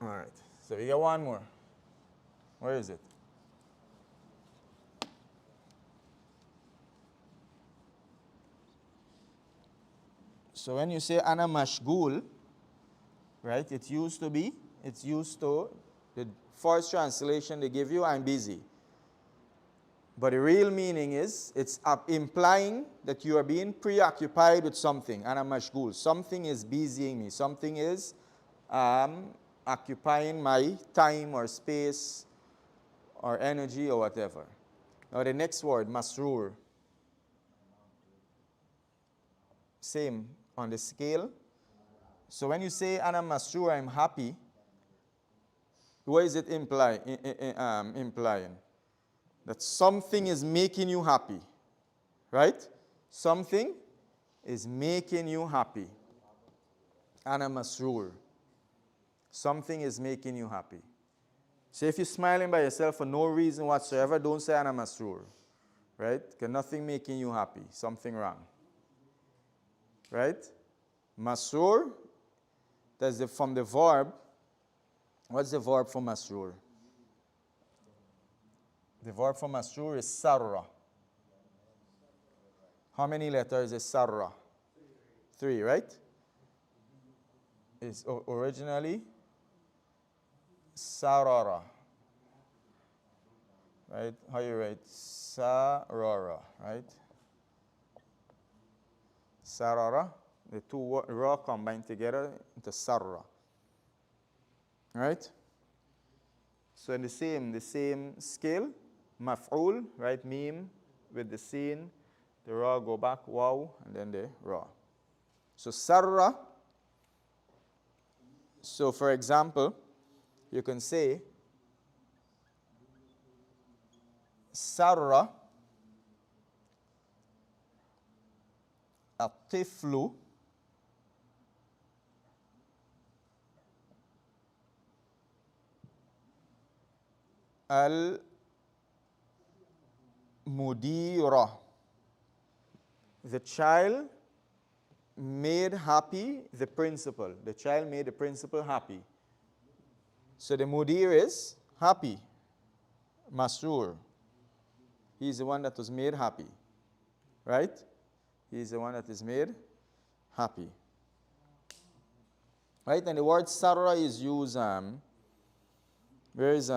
All right. So we got one more. Where is it? So when you say ana mashgul, right, the first translation they give you, I'm busy. But the real meaning is, it's implying that you are being preoccupied with something, ana mashgul. Something is busying me. Something is occupying my time or space or energy or whatever. Now the next word, masroor. Same on the scale. So when you say ana masroor, I'm happy, what is it implying? That something is making you happy, right? Something is making you happy. Ana masroor. Something is making you happy. So if you're smiling by yourself for no reason whatsoever, don't say ana masroor, right? Because nothing making you happy. Something wrong. Right? Masroor, that's from the verb. What's the verb for masroor? The verb for masroor is sarra. How many letters is sarra? 3, right? It's originally sarara. Right? How you write? Sarara, right? Sarara, the two ra combined together into sarra. Right? So in the same scale, maf'ul, right? Meme with the sin, the ra go back, waw, and then the ra. So sarra. So for example, you can say sarra الطفل المديرة. The child made happy the principal. The child made the principal happy. So the mudir is happy. Masrur. He's the one that was made happy. Right? He's the one that is made happy. Right? And the word sarra is used, where is,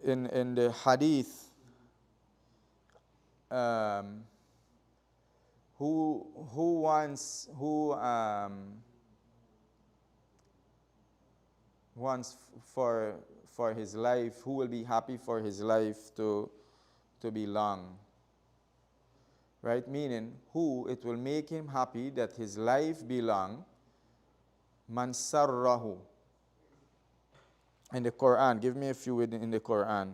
in the hadith, who wants for his life, who will be happy for his life to be long, right? Meaning, who it will make him happy that his life be long. Man sarrahu. In the Quran, give me a few in the Quran.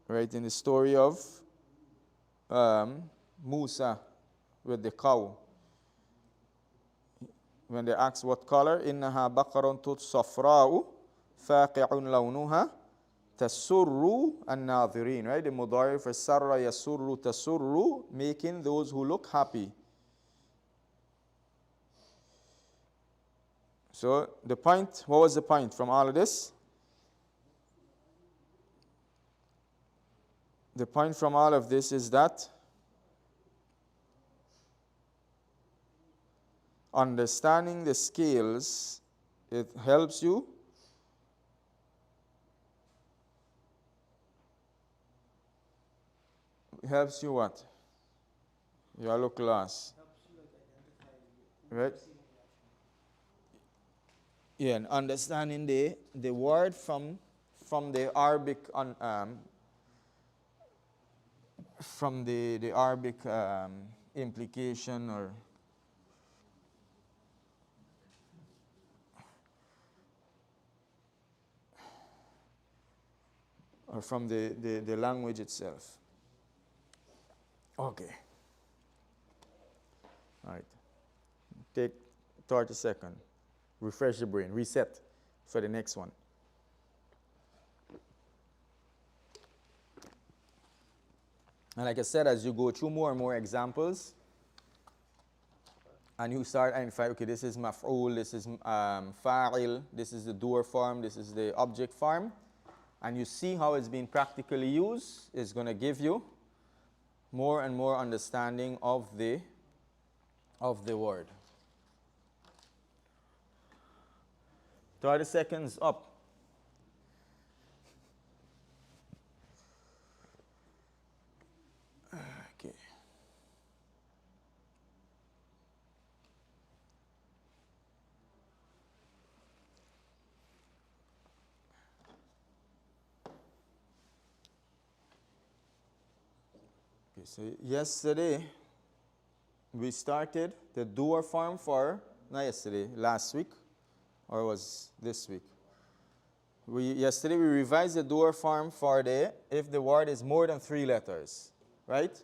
Right, in the story of Musa with the cow. When they asked what color, إِنَّهَا بَقَرٌ صَفْرَاءُ فَاقِعٌ لَوْنُهَا تَسُرُّ النَّاظِرِينَ. Right, the mudari for sarra yasurru tasurru, making those who look happy. So the point, what was the point from all of this? The point from all of this is that understanding the scales, it helps you what? You look lost. Helps you like identify Right? Yeah, and understanding the word from the Arabic from the Arabic implication or from the language itself. Okay. All right. Take 30 seconds. Refresh the brain. Reset for the next one. And like I said, as you go through more and more examples, and you start identifying, okay, this is maf'ul, this is fa'il, this is the doer form, this is the object form, and you see how it's being practically used, it's going to give you more and more understanding of the word. 30 seconds up. Okay. Okay, so yesterday we started the doer form not yesterday, last week, or was this week? Yesterday we revised the doer form for if the word is more than 3 letters, right?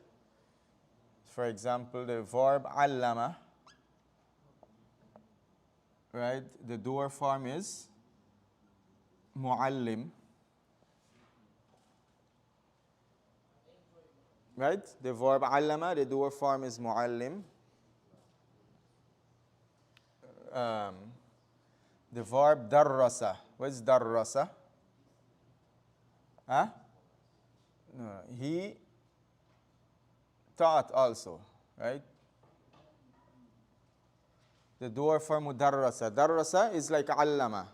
For example, the verb allama, right? The doer form is muallim, right? The verb allama, the doer form is muallim. The verb darrasa. What's darrasa? Huh? No, he taught also, right? The doer for mudarrasa. Darrasa is like allama,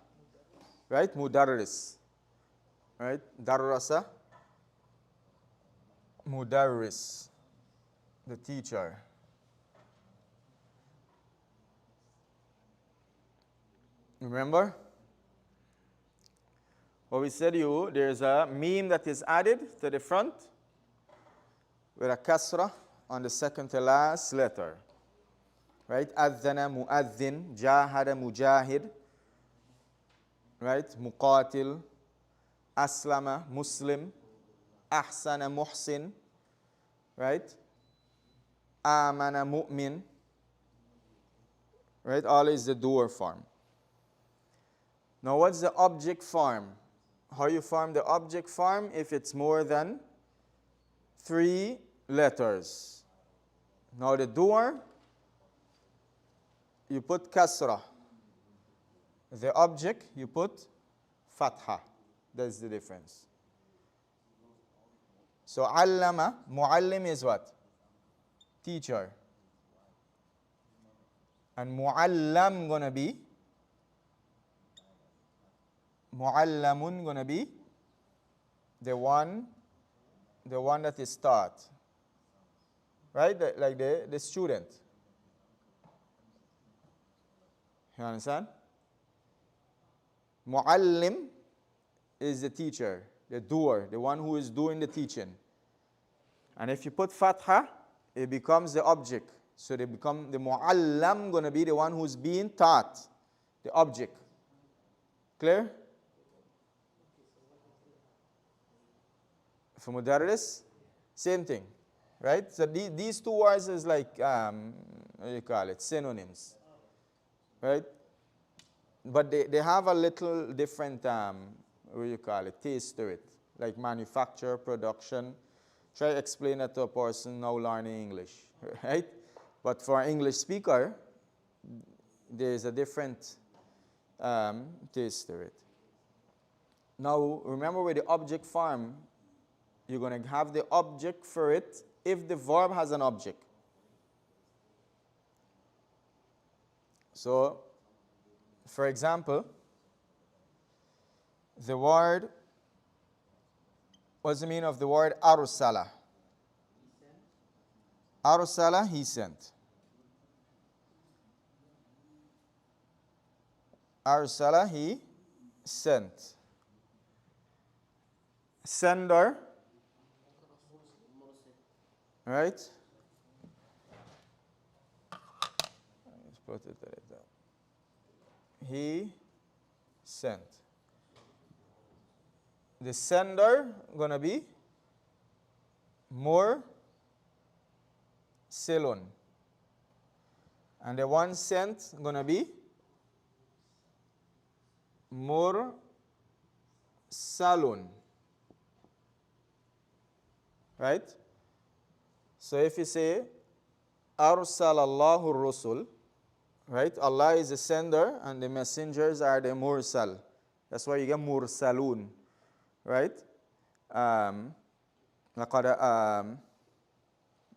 right? Mudarris, right? Darrasa, mudarris, the teacher. Remember? What we said to you, there's a meme that is added to the front with a kasra on the second to last letter. Right? Adhana mu'adhin, jahada mujahid. Right? Muqatil, aslama muslim, ahsana muhsin. Right? Amana mu'min. Right? All is the doer form. Now what's the object form? How you form the object form if it's more than 3 letters. Now the doer, you put kasra. The object, you put fatha. That's the difference. So allama, muallim is what? Teacher. And muallam gonna be, muallamun gonna be the one that is taught. Right? Like the student. You understand? Muallim is the teacher, the doer, the one who is doing the teaching. And if you put fatha, it becomes the object. So they become the muallam gonna be the one who's being taught, the object. Clear? For mudarris, same thing, right? So these two words is like, what do you call it, synonyms, right? But they have a little different, what do you call it, taste to it, like manufacture, production. Try to explain that to a person now learning English, right? But for an English speaker, there's a different taste to it. Now, remember with the object form, you're going to have the object for it if the verb has an object. So, for example, the word, what's the meaning of the word arsala? Arsala, he sent. Arsala, he sent. Sender, right? Let's put it like that. He sent. The sender gonna be mursilun, and the one sent gonna be mursalun. Right? So if you say arsalallahu rusul, right? Allah is the sender and the messengers are the mursal. That's why you get mursalun, right?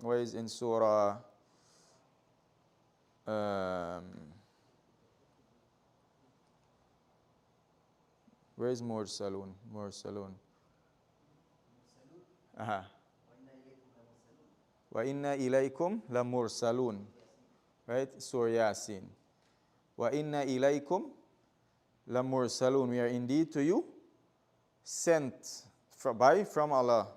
Where is in Surah? Where is mursalun? Mursalun. Wa inna ilaykum la mursalun. Right? Surah Yasin. Wa inna ilaykum la mursalun. We are indeed to you sent from Allah.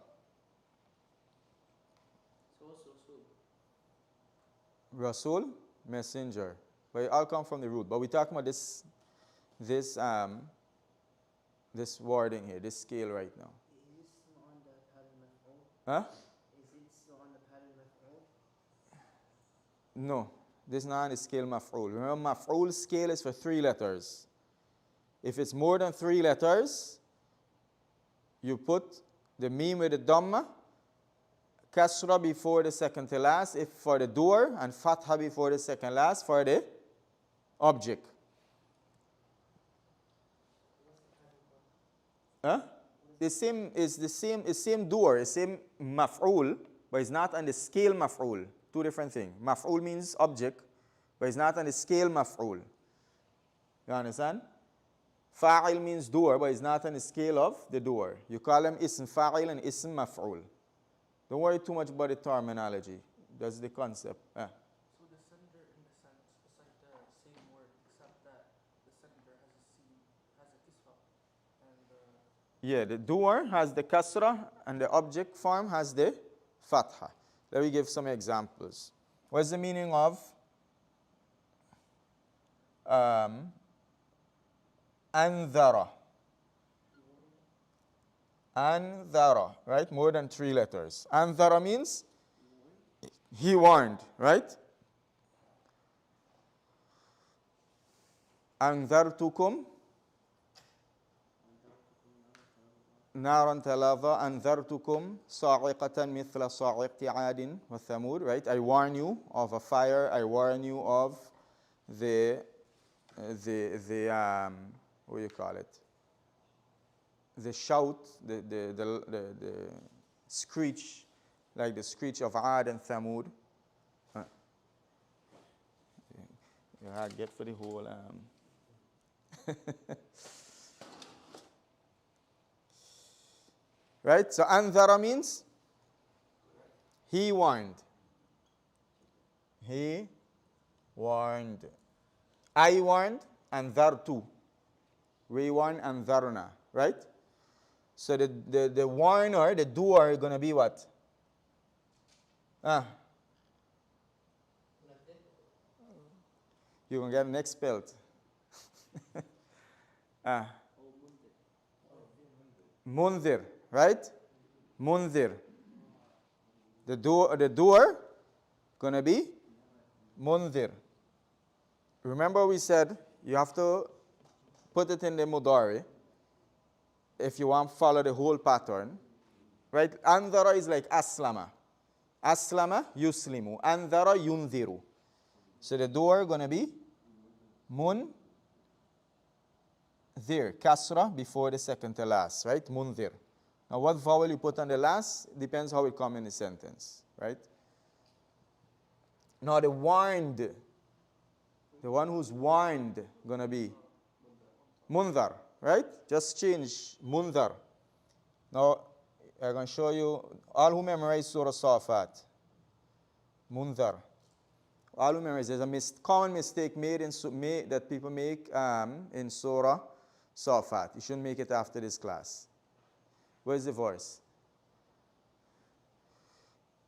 Rasul, messenger. But it all come from the root. But we're talking about this wording here, this scale right now. Is this still on the pattern maf'ul? Huh? Is it still on the pattern maf'ul? No, this is not on the scale maf'ul. Remember, maf'ul scale is for 3 letters. If it's more than 3 letters, you put the meme with the dhamma, kasra before the second to last, if for the doer, and fatha before the second last for the object. Huh? The same doer, the same maf'ul, but it's not on the scale maf'ul. Two different things. Maf'ul means object, but it's not on the scale maf'ul. You understand? Fa'il means doer, but it's not on the scale of the doer. You call them ism fa'il and ism maf'ul. Don't worry too much about the terminology. That's the concept. So the sender in the sense is like the same word, except that the sender has Yeah, the doer has the kasra and the object form has the fatha. Let me give some examples. What's the meaning of anzara? Anzara, right? More than 3 letters. Anzara means he warned, right? Anzartukum naran talava anzartukum sa'iqatan mithla sa'iqti adin wa thamud, right? I warn you of a fire. I warn you of the what do you call it? The shout, the screech, like the screech of Ad and Thamud. You had get for the whole. Right? So Anzara means he warned. He warned. I warned, Anzartu. We warn, Anzarna. Right? So the warner, the doer, is going to be what? You're going to get an next spelled. Munzir, right? Munzir. The doer going to be Munzir. Remember we said you have to put it in the Mudari if you want to follow the whole pattern. Right? Anzara is like Aslama. Aslama, yuslimu. Anzara, yunziru. So the doer going to be Munzir. Kasra before the second to last, right? Munzir. Now what vowel you put on the last depends how it comes in the sentence, right? Now the warned, the one who's warned going to be Munzar, right? Just change Munzar. Now I'm going to show you, all who memorize Surah Safat, Munzar. All who memorize, there's a common mistake made that people make in Surah Safat. You shouldn't make it after this class. Where's the verse?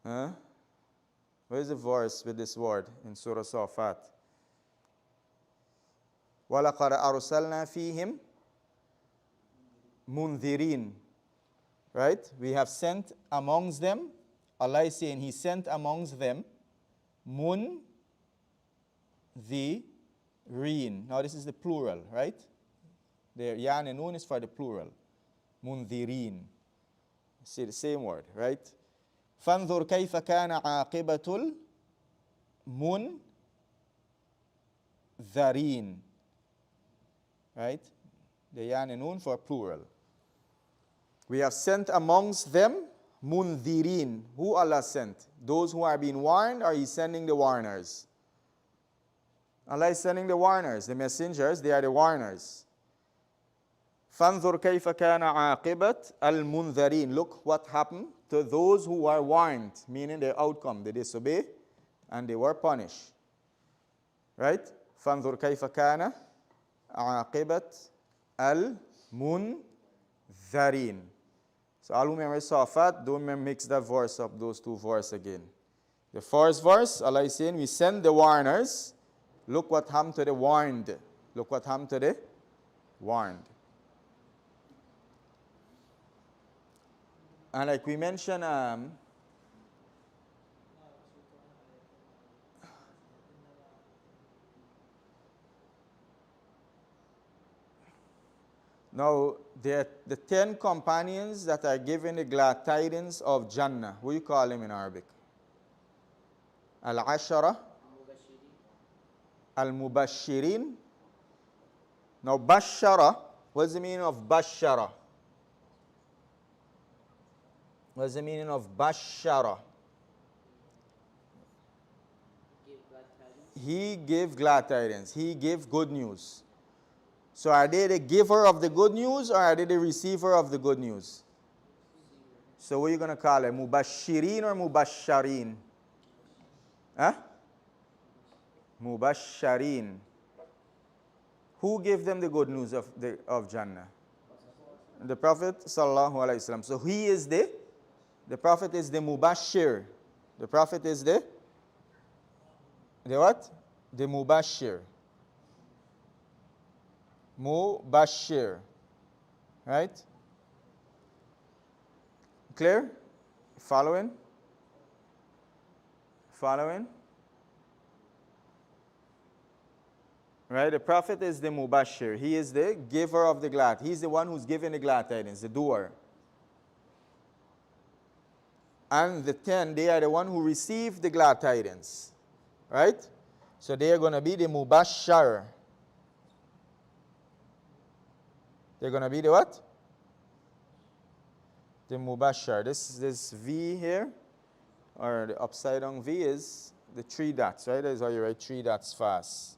Where's the verse with this word in Surah Safat? وَلَقَدْ أَرْسَلْنَا فِيهِمْ مُنذِرِينَ. Right? We have sent amongst them, Allah is saying He sent amongst them munzirin. Now this is the plural, right? The yan and nun is for the plural. Munzirin. See the same word, right? فَانْظُرْ كَيْفَ كَانَ عَاقِبَةُ الْمُنذَرِينَ. Right? The yan and nun for plural. We have sent amongst them munzirin. Who Allah sent? Those who are being warned, or He's sending the warners? Allah is sending the warners. The messengers, they are the warners. فَانْظُرْ كَيْفَ كَانَ عَاقِبَةُ الْمُنذَرِينَ. Look what happened to those who were warned, meaning their outcome. They disobey and they were punished. Right? فَانْظُرْ كَيْفَ كَانَ عَاقِبَةُ الْمُنذَرِينَ. So all who remember Safat, don't mix that verse up, those two verses again. The first verse, Allah is saying, we send the warners. Look what happened to the warned. Look what happened to the warned. And like we mentioned, now the 10 companions that are given the glad tidings of Jannah, what do you call them in Arabic? Al-Ashara, Al-Mubashirin. Now Bashara, what's the meaning of Bashara? What's the meaning of Bashara? He gave glad tidings. He gave good news. So are they the giver of the good news, or are they the receiver of the good news? So what are you going to call it? Mubashirin or Mubasharin? Huh? Mubasharin. Who gave them the good news of Jannah? The Prophet sallallahu alaihi wasallam. So he is the Prophet is the Mubashir. The Prophet is the what? The Mubashir. Mubashir. Right? Clear? Following? Following? Right? The Prophet is the Mubashir. He is the giver of the glad. He's the one who's giving the glad tidings, the doer. And the 10, they are the one who receive the glad tidings. Right? So they are going to be the Mubashar. They're going to be the what? The Mubashar. This V here, or the upside down V, is the 3 dots, right? That's how you write 3 dots fast.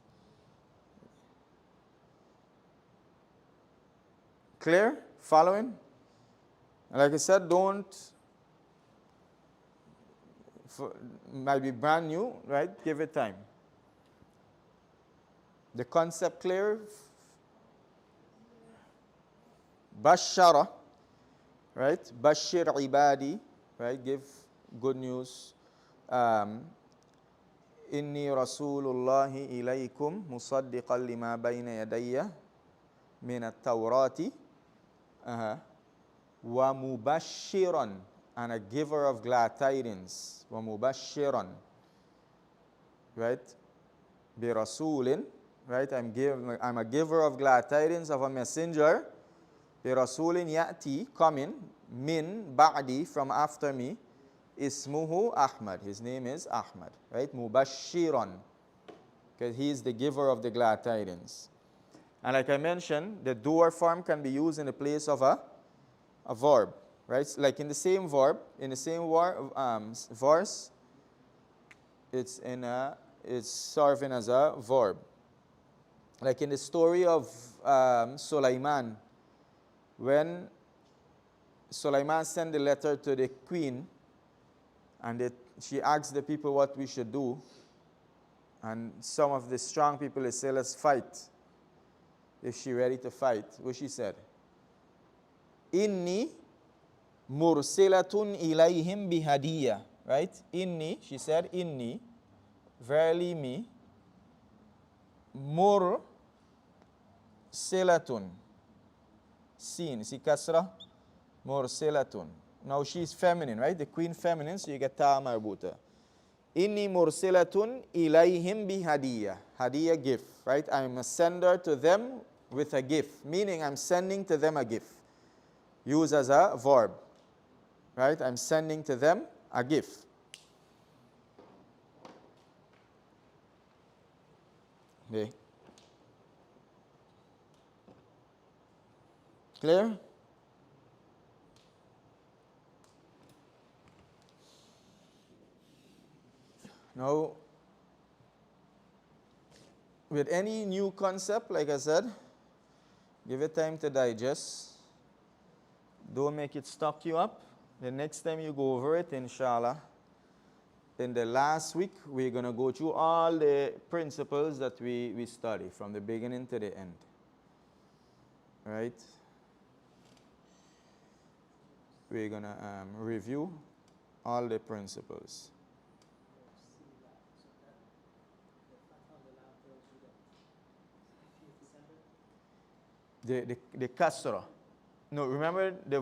Clear? Following? And like I said, might be brand new, right? Give it time. The concept clear? Bashara, right? Bashir ibadi, right? Give good news. Inni rasulullahi ilaykum musaddiqan lima bayna yadayya min at-tawrati wa mubashiran, and a giver of glad tidings. Wa mubashiran, right? Bi rasulin, right? I'm a giver of glad tidings of a messenger. Bi rasulin ya'ti, coming, min ba'di, from after me, ismuhu Ahmad. His name is Ahmad, right? Mubashiran, because he is the giver of the glad tidings. And like I mentioned, the doer form can be used in the place of a verb, right? Like in the same verb, in the same verse, it's serving as a verb. Like in the story of Sulaiman, when Sulaiman sent the letter to the queen, and she asked the people what we should do, and some of the strong people, they say, let's fight. If she ready to fight, what she said? Inni mursilatun ilayhim bihadiyya. Right? Inni, she said, inni, verily me, mursilatun. Sin, si kasra, mursilatun. Now she's feminine, right? The queen feminine, so you get ta marbuta. Inni mursilatun ilayhim bihadiyya. Hadiyya, gift, right? I'm a sender to them with a gift, meaning I'm sending to them a gift. Use as a verb, right? I'm sending to them a gift. Okay. Clear? Now, with any new concept, like I said, give it time to digest. Don't make it stuck you up. The next time you go over it, inshallah, in the last week, we're going to go through all the principles that we study from the beginning to the end. Right? We're going to review all the principles. The kasra. No, remember the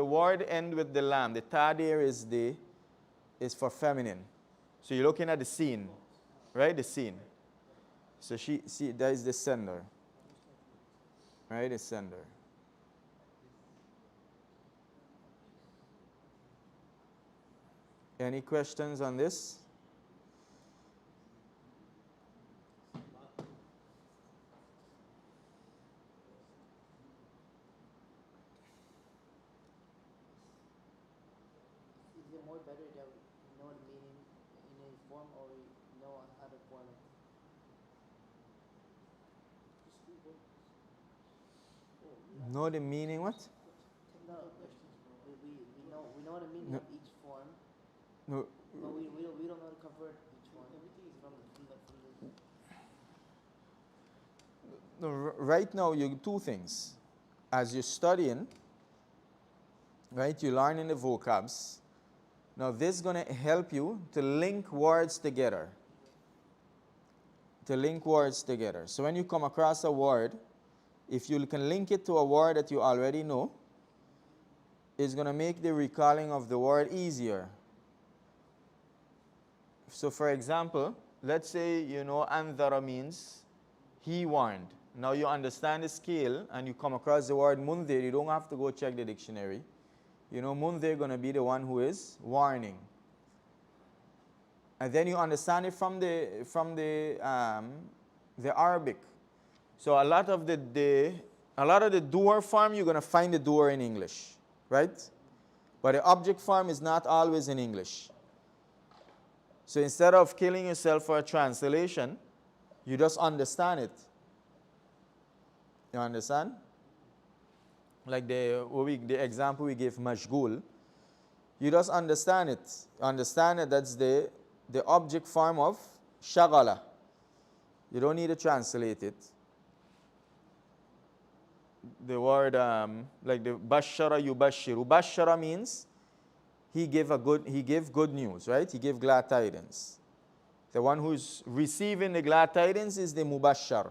word end with the lam. The ta there is for feminine. So you're looking at the scene, right? The scene. So that is the sender. Right? The sender. Any questions on this? Is it more better that we know the meaning in a form or we know how to form it? Know the meaning what? No, we know the meaning No. of each form, No. but we don't know to convert each one. Everything is from the No, right now you do two things. As you're studying, right? You're learning the vocabs. Now this is going to help you to link words together. To link words together. So when you come across a word, if you can link it to a word that you already know, it's going to make the recalling of the word easier. So for example, let's say you know Andhara means he warned. Now you understand the scale and you come across the word Mundhir, you don't have to go check the dictionary. You know Mundhir going to be the one who is warning. And then you understand it from the Arabic. So a lot of the doer form you're going to find the doer in English, right? But the object form is not always in English. So instead of killing yourself for a translation, you just understand it. You understand? Like the example we gave, mashgul. You just understand it. Understand that that's the object form of shagala. You don't need to translate it. The word, like the bashara yubashiru. Bashara means he gave good news, right? He gave glad tidings. The one who's receiving the glad tidings is the mubashar.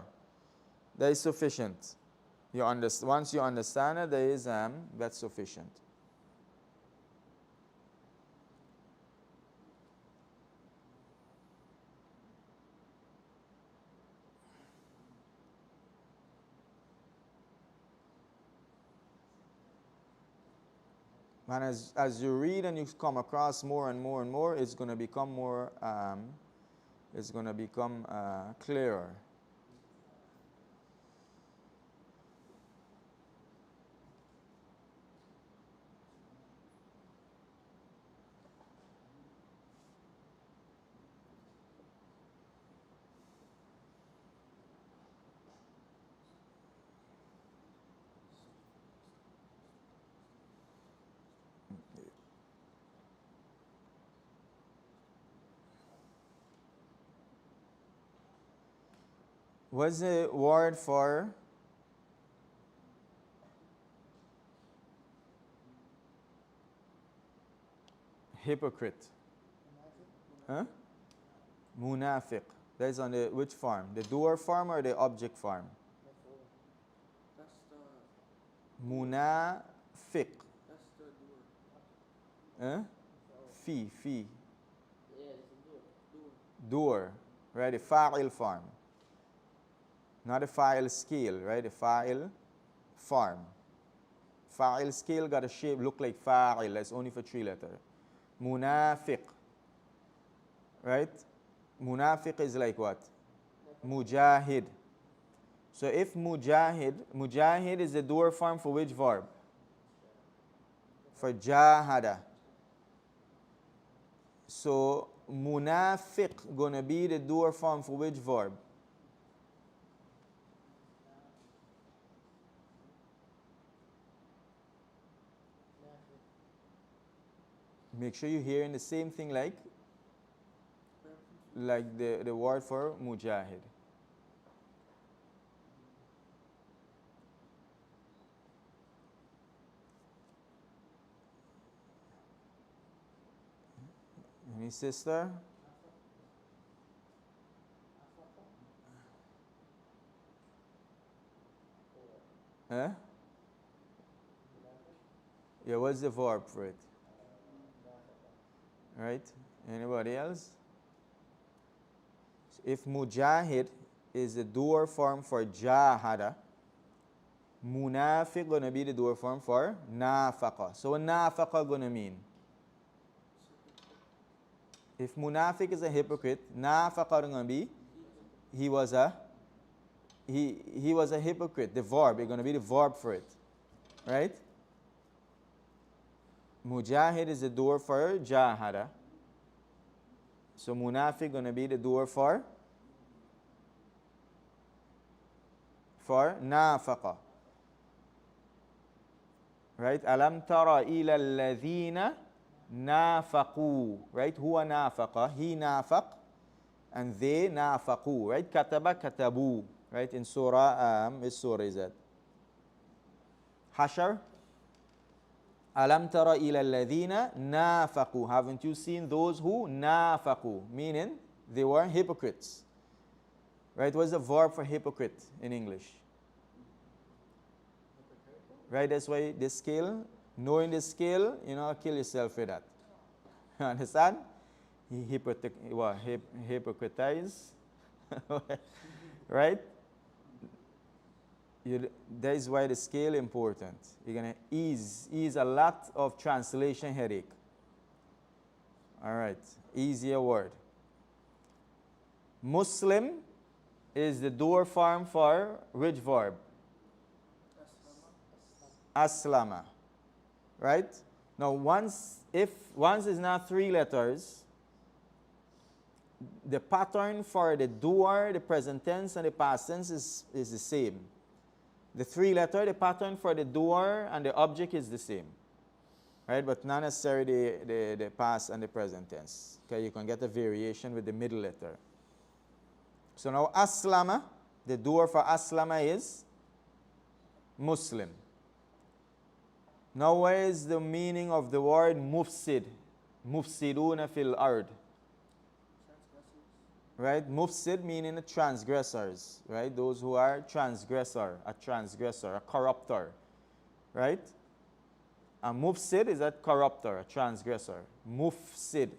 That is sufficient. Once you understand it, that's sufficient. And as you read and you come across more and more and more, it's going to become more, clearer. What's the word for hypocrite? Huh? Munafiq. That's on the which form? The doer form or the object form? That's the Munafiq. that's the doer. Huh? Fi. Yeah, it's a doer. Doer. Right? The fa'il form. Not the fa'il scale, right? The fa'il form. Fa'il scale got a shape, look like fa'il. That's only for 3 letters. Munafiq. Right? Munafiq is like what? Mujahid. So if mujahid is the doer form for which verb? For jahada. So munafiq gonna be the doer form for which verb? Make sure you're hearing the same thing like the word for mujahid. Any sister? Huh? Yeah, what's the verb for it? Right? Anybody else? If mujahid is the doer form for jahada, munafiq gonna be the doer form for nafaqa. So what nafaqa gonna mean? If munafiq is a hypocrite, nafaqa gonna be he was a hypocrite. The verb is gonna be the verb for it, right? Mujahid is the doer for jahada. So munafiq gonna be the doer for nafaqa. Right? Alam tara ila alladhina nafaqu. Right? Huwa nafaqa. He nafaq. And they nafaqu. Right? Kataba katabu. Right? In Surah, which surah is that? Hashar? Alam tara ila alladhina nafaqu. Haven't you seen those who nafaqu? Meaning they were hypocrites. Right? What's the verb for hypocrite in English? Right? That's why the scale, knowing the scale, kill yourself with that. You understand? He hypocritize. Right? That is why the scale important. You're going to ease a lot of translation headache. All right. Easier word. Muslim is the door form for which verb? Aslama. Right? Now, once is not 3 letters, the pattern for the doer, the present tense, and the past tense is the same. The 3 letter, the pattern for the doer and the object is the same. Right? But not necessarily the past and the present tense. Okay, you can get a variation with the middle letter. So now aslama, the doer for aslama is Muslim. Now what is the meaning of the word mufsid? Mufsiduna fil ard. Right? Mufsid meaning transgressors. Right? Those who are transgressor, a corrupter. Right? A mufsid is a corrupter, a transgressor. Mufsid.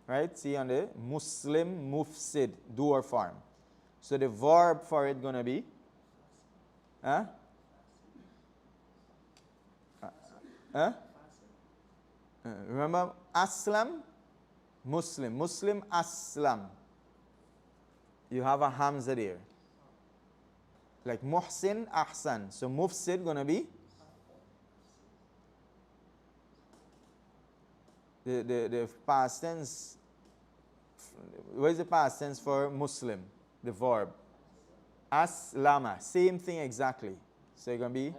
Right? See on the Muslim mufsid, doer form. So the verb for it going to be? Huh? Remember, aslam, Muslim. Muslim, aslam. You have a hamza there. Like muhsin, ahsan. So mufsid going to be? The past tense. What is the past tense for Muslim? The verb. Aslama. Same thing exactly. So it's going to be?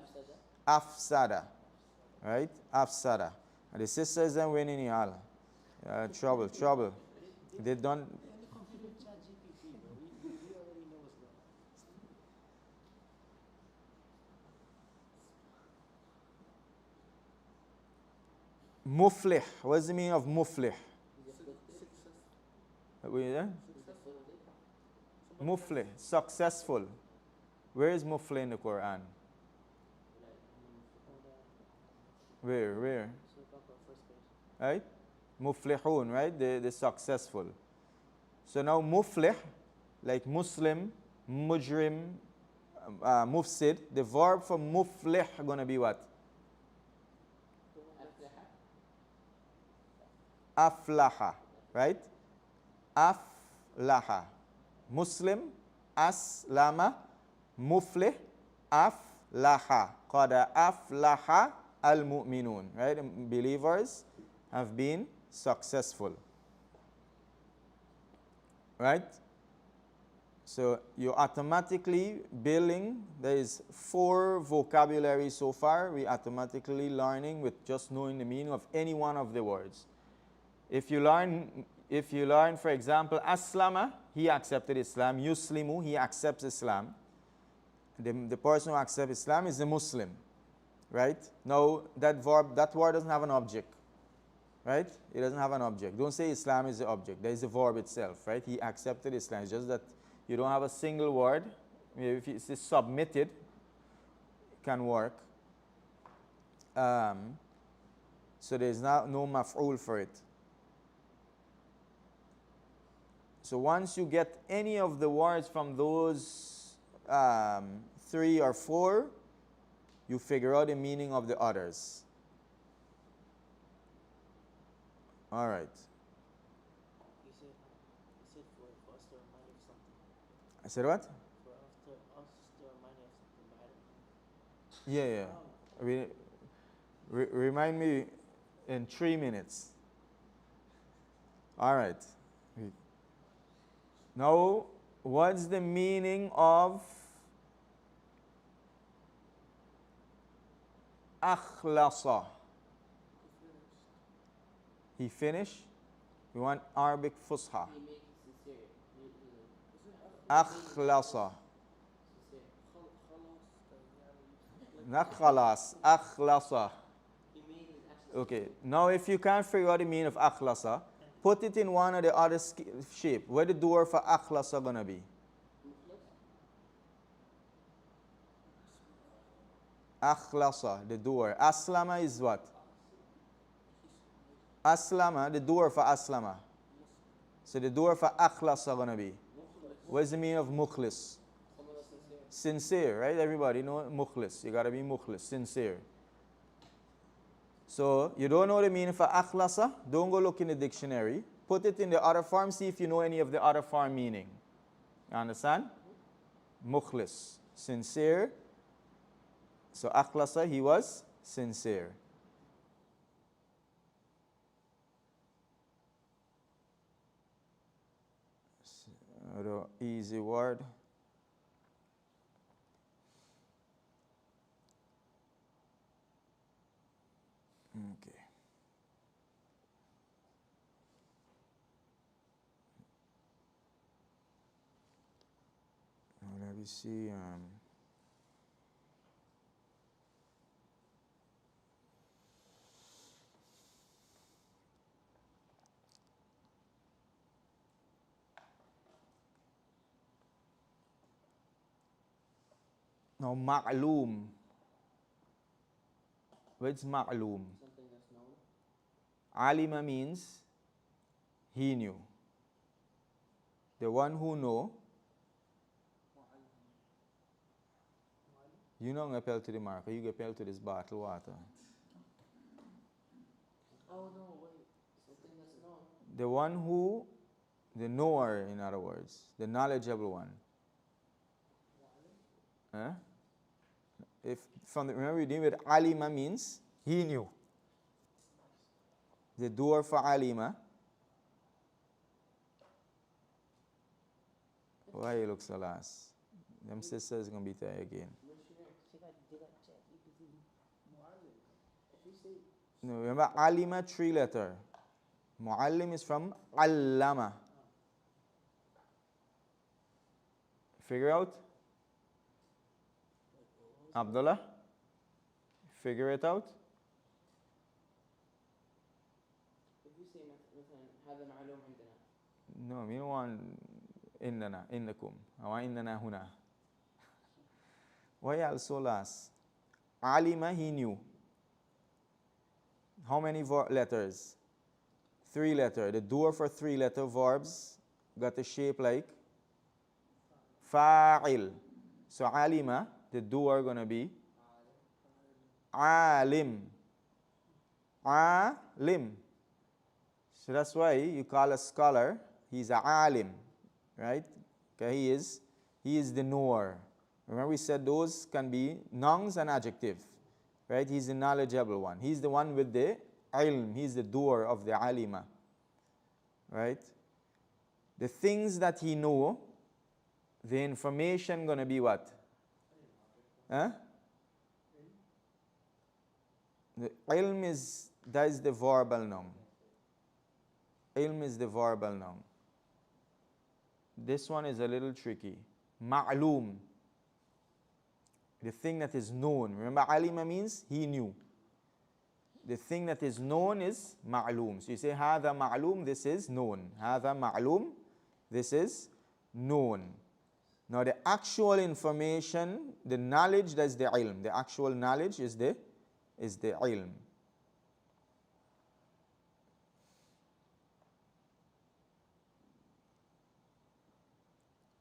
Afsada. Right? Afsada. And the sisters then winning y'all. Trouble. They don't. Muflih. What's the meaning of muflih? Muflih. Successful. Where is muflih in the Quran? Where? Right? Muflihun, right? The successful. So now muflih, like Muslim, mujrim, mufsid, the verb for muflih going to be what? Aflaha, right? Aflaha. Muslim, aslama, muflih, aflaha. Qada aflaha al-mu'minun, right? Believers have been successful. Right? So you automatically building, there is 4 vocabulary so far. We automatically learning with just knowing the meaning of any one of the words. If you learn, for example, aslama, he accepted Islam. Yuslimu, he accepts Islam. The person who accepts Islam is a Muslim. Right? Now, that word doesn't have an object. Right? It doesn't have an object. Don't say Islam is the object. There is the verb itself. Right? He accepted Islam. It's just that you don't have a single word. Maybe if it's submitted, it can work. So there's no maf'ul for it. So once you get any of the words from those 3 or 4, you figure out the meaning of the others. All right. You said for us to remind you of something. I said what? For us to remind you of something. Yeah. Remind me in 3 minutes. All right. Now, what's the meaning of akhlasa? He finished. We want Arabic fusha. Akhlasa. Not khalas. Akhlasa. Okay, now if you can't figure out the meaning of akhlasa, put it in one of the other shape. Where the door for akhlasa gonna be? Akhlasa, the door. Aslama is what? Aslama, the door for aslama. So the door for akhlasa gonna be? What's the meaning of mukhlis? Sincere, right? Everybody know mukhlis. You gotta be mukhlis, sincere. So you don't know the meaning for akhlasa? Don't go look in the dictionary. Put it in the other form. See if you know any of the other form meaning. You understand? Mukhlis, sincere. So akhlasa, he was sincere. The easy word. Okay. Now let me see. Now ma'loom. What's ma'loom? Something that's known. Alima means he knew. The one who know. You know I'm going to to the marker. You get to this bottle water. Oh no, wait. Something that's known. The one who, the knower, in other words, the knowledgeable one. Huh? If from the, remember we deal with alima means he knew. The door for alima. Why you look so last? Them sisters gonna be there again. No, remember alima 3-letter. Muallim is from allama. Figure out? Abdullah? Figure it out? If you say مثلا هذا معلوم عندنا. No, we don't want إننا إنكم. I want إننا هنا. Why also last? Alima, he knew. How many letters? 3-letter. The door for 3-letter verbs got a shape like fa'il. So alima, the door gonna be alim. Alim. So that's why you call a scholar, he's a alim, right? Okay, he is the knower. Remember we said those can be nouns and adjective, right? He's the knowledgeable one. He's the one with the ilm. He's the doer of the alima, right? The things that he know, the information gonna be what? Huh? The ilm is, that is the verbal noun. Ilm is the verbal noun. This one is a little tricky. Ma'loom. The thing that is known. Remember, alima means he knew. The thing that is known is ma'loom. So you say, هذا ma'loom, this is known. هذا ma'loom, this is known. Now the actual information, the knowledge, that's the ilm. The actual knowledge is the ilm.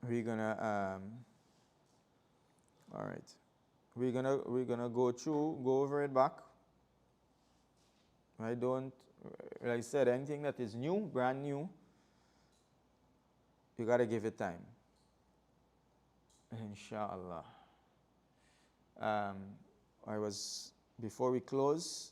We're gonna all right. We're gonna go over it back. I don't, like I said, anything that is new, brand new, you gotta give it time. Inshallah. Before we close,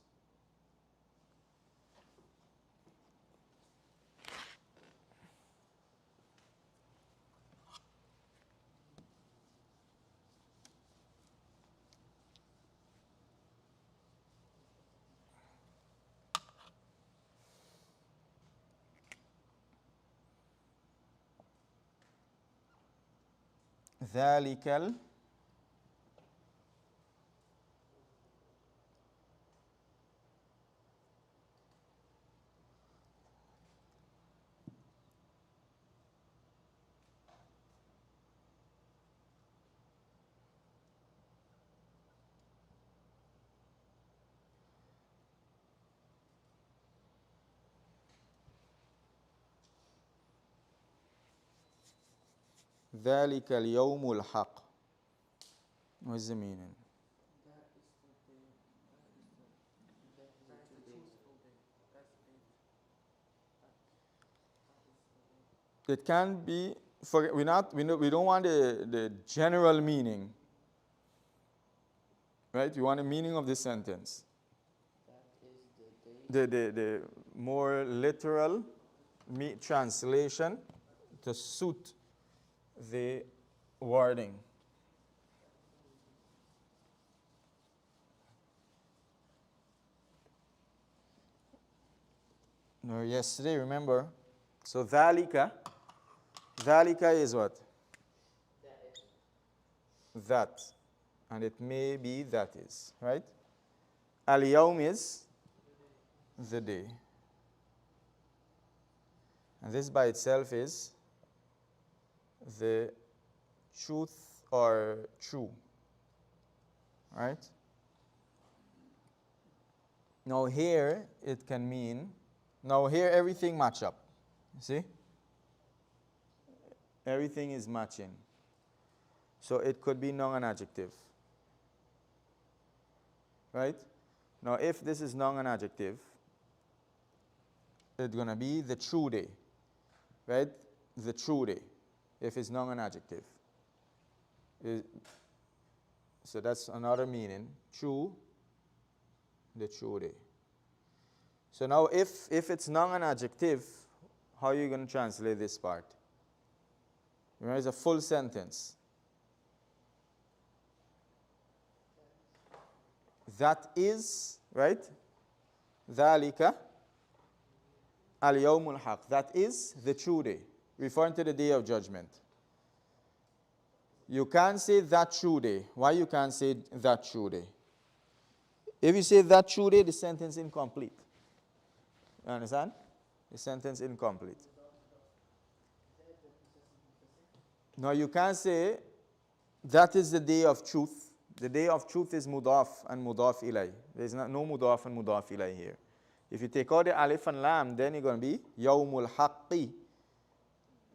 ذلك ذَلِكَ الْيَوْمُ الْحَقِّ. What is the meaning? That is the day. That is the today. That's the day. That is the day. It can be, we don't want the general meaning. Right? We want the meaning of the sentence. That is the day. The more literal translation to suit the wording. No, yesterday, remember? So, dhalika is what? That. And it may be that is, right? Al-yawm is the day. And this by itself is the truth or true, right? Now here it can mean, now here everything match up, you see? Everything is matching. So it could be noun and adjective, right? Now if this is noun and adjective, it's going to be the true day, right? The true day, if it's noun and adjective. So that's another meaning, true, the true day. So now if it's noun and adjective, how are you going to translate this part? Remember, it's a full sentence. That is, right? ذَلِكَ الْيَوْمُ الْحَقِّ. That is the true day, referring to the day of judgment. You can't say that true day. Why you can't say that true day? If you say that true day, the sentence is incomplete. You understand? The sentence is incomplete. No, you can't say that is the day of truth. The day of truth is mudaf and mudaf ilay. There's no mudaf and mudaf ilay here. If you take out the alif and lam, then you're going to be yawmul haqqi.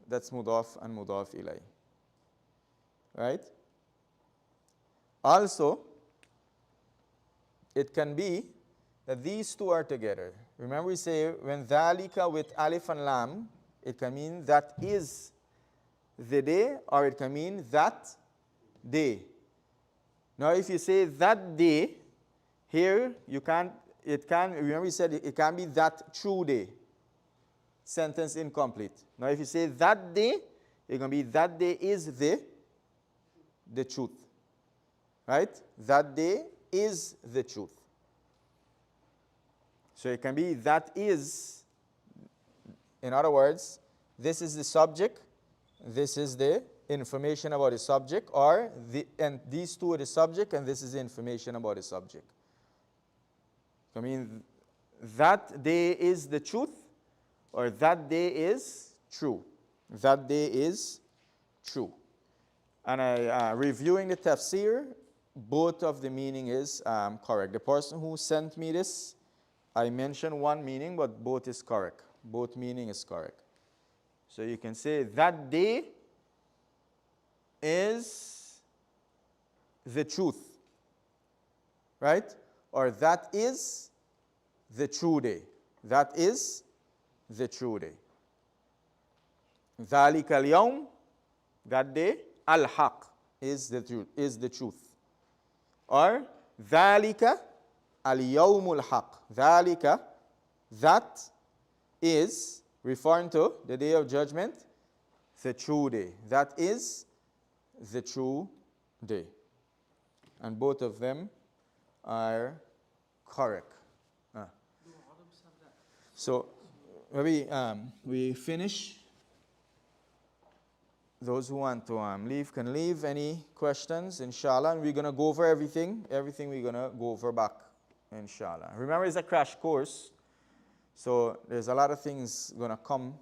That's mudaf and mudaf ilay. Right? Also, it can be that these two are together. Remember we say when dhalika with alif and lam, it can mean that is the day, or it can mean that day. Now if you say that day, here you can't, remember we said it can be that true day. Sentence incomplete. Now if you say that day, it's going to be that day is the truth. Right? That day is the truth. So it can be that is, in other words, this is the subject, this is the information about the subject, or and these two are the subject, and this is the information about the subject. I mean, that day is the truth, or that day is true. That day is true. And reviewing the tafsir, both of the meaning is correct. The person who sent me this, I mentioned one meaning, but both is correct. Both meaning is correct. So you can say that day is the truth, right? Or that is the true day. That is the true day. ذَلِكَ الْيَوْمِ, that day, al-haq, is the truth. Or ذَلِكَ الْيَوْمُ الْحَقِّ. ذَلِكَ, that is, referring to the day of judgment, the true day. That is the true day. And both of them are correct. So, maybe we finish. Those who want to leave can leave. Any questions, inshallah? And we're going to go over everything. Everything we're going to go over back, inshallah. Remember, it's a crash course. So there's a lot of things going to come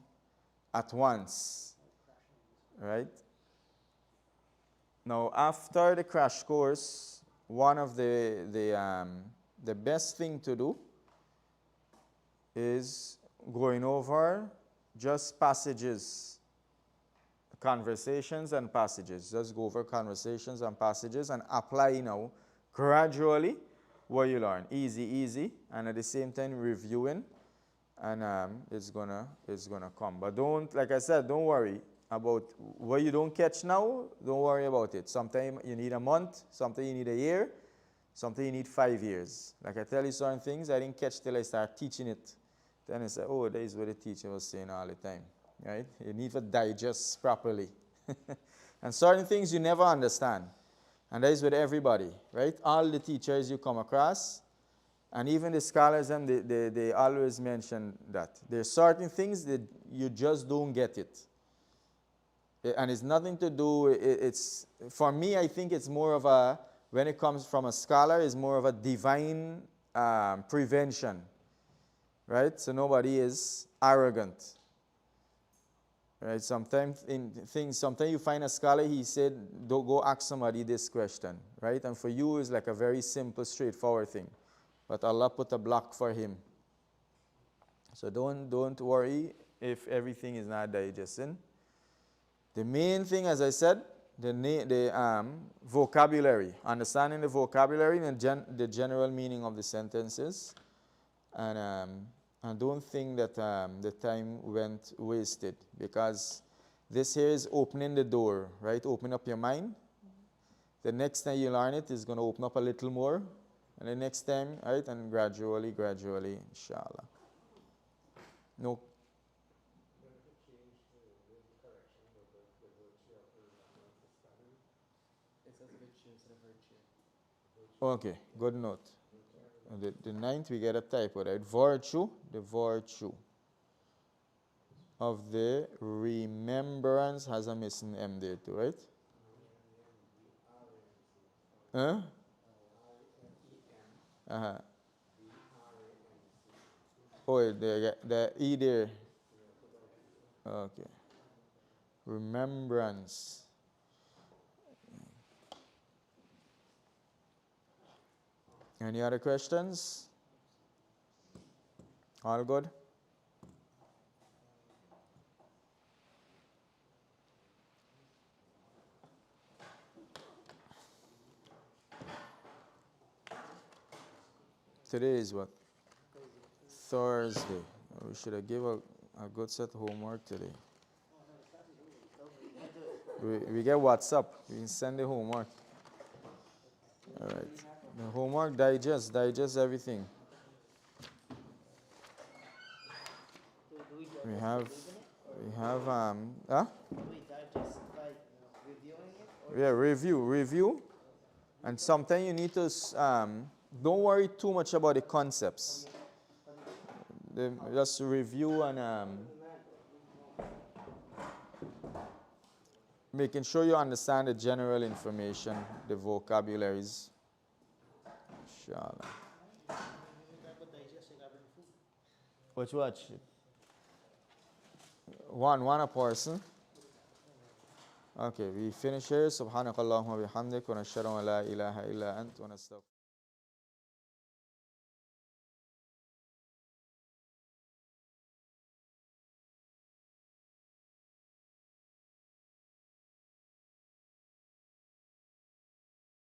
at once. Right? Now, after the crash course, one of the best thing to do is going over just passages, a conversations and passages. Just go over conversations and passages and apply now gradually what you learn. Easy, easy, and at the same time reviewing, and it's gonna come. But don't, like I said, don't worry about what you don't catch now. Don't worry about it. Sometimes you need a month, sometimes you need a year, sometimes you need 5 years. Like I tell you certain things I didn't catch till I start teaching it. Then I say, oh, that is what the teacher was saying all the time, right? You need to digest properly. And certain things you never understand. And that is with everybody, right? All the teachers you come across, and even the scholars, they always mention that. There are certain things that you just don't get it. And it's nothing to do, it's, for me, I think it's more of a, when it comes from a scholar, it's more of a divine prevention. Right? So nobody is arrogant. Right? Sometimes you find a scholar, he said, don't go ask somebody this question. Right? And for you, it's like a very simple, straightforward thing. But Allah put a block for him. So don't worry if everything is not digesting. The main thing, as I said, the vocabulary. Understanding the vocabulary and the general meaning of the sentences. And don't think that the time went wasted, because this here is opening the door, right? Open up your mind. The next time you learn it is going to open up a little more. And the next time, right? And gradually, inshallah. No. Okay, good note. The ninth, we get a typo, right? Virtue, the virtue of the remembrance has a missing M there too, right? Huh? Uh-huh. Oh, the E there. Okay. Remembrance. Any other questions? All good? Today is what? Thursday. We should have given a good set of homework today. We get WhatsApp. We can send the homework. All right. The homework digest everything. We have Do we digest by reviewing it? Or yeah, review. And sometimes you need to, don't worry too much about the concepts. Just review and making sure you understand the general information, the vocabularies. Inshallah. Which watch? One a person. Okay, we finish here. Subhanakallahumma bihamdik wa nashhadu an la ilaha illa ant wa nastaghfiruka.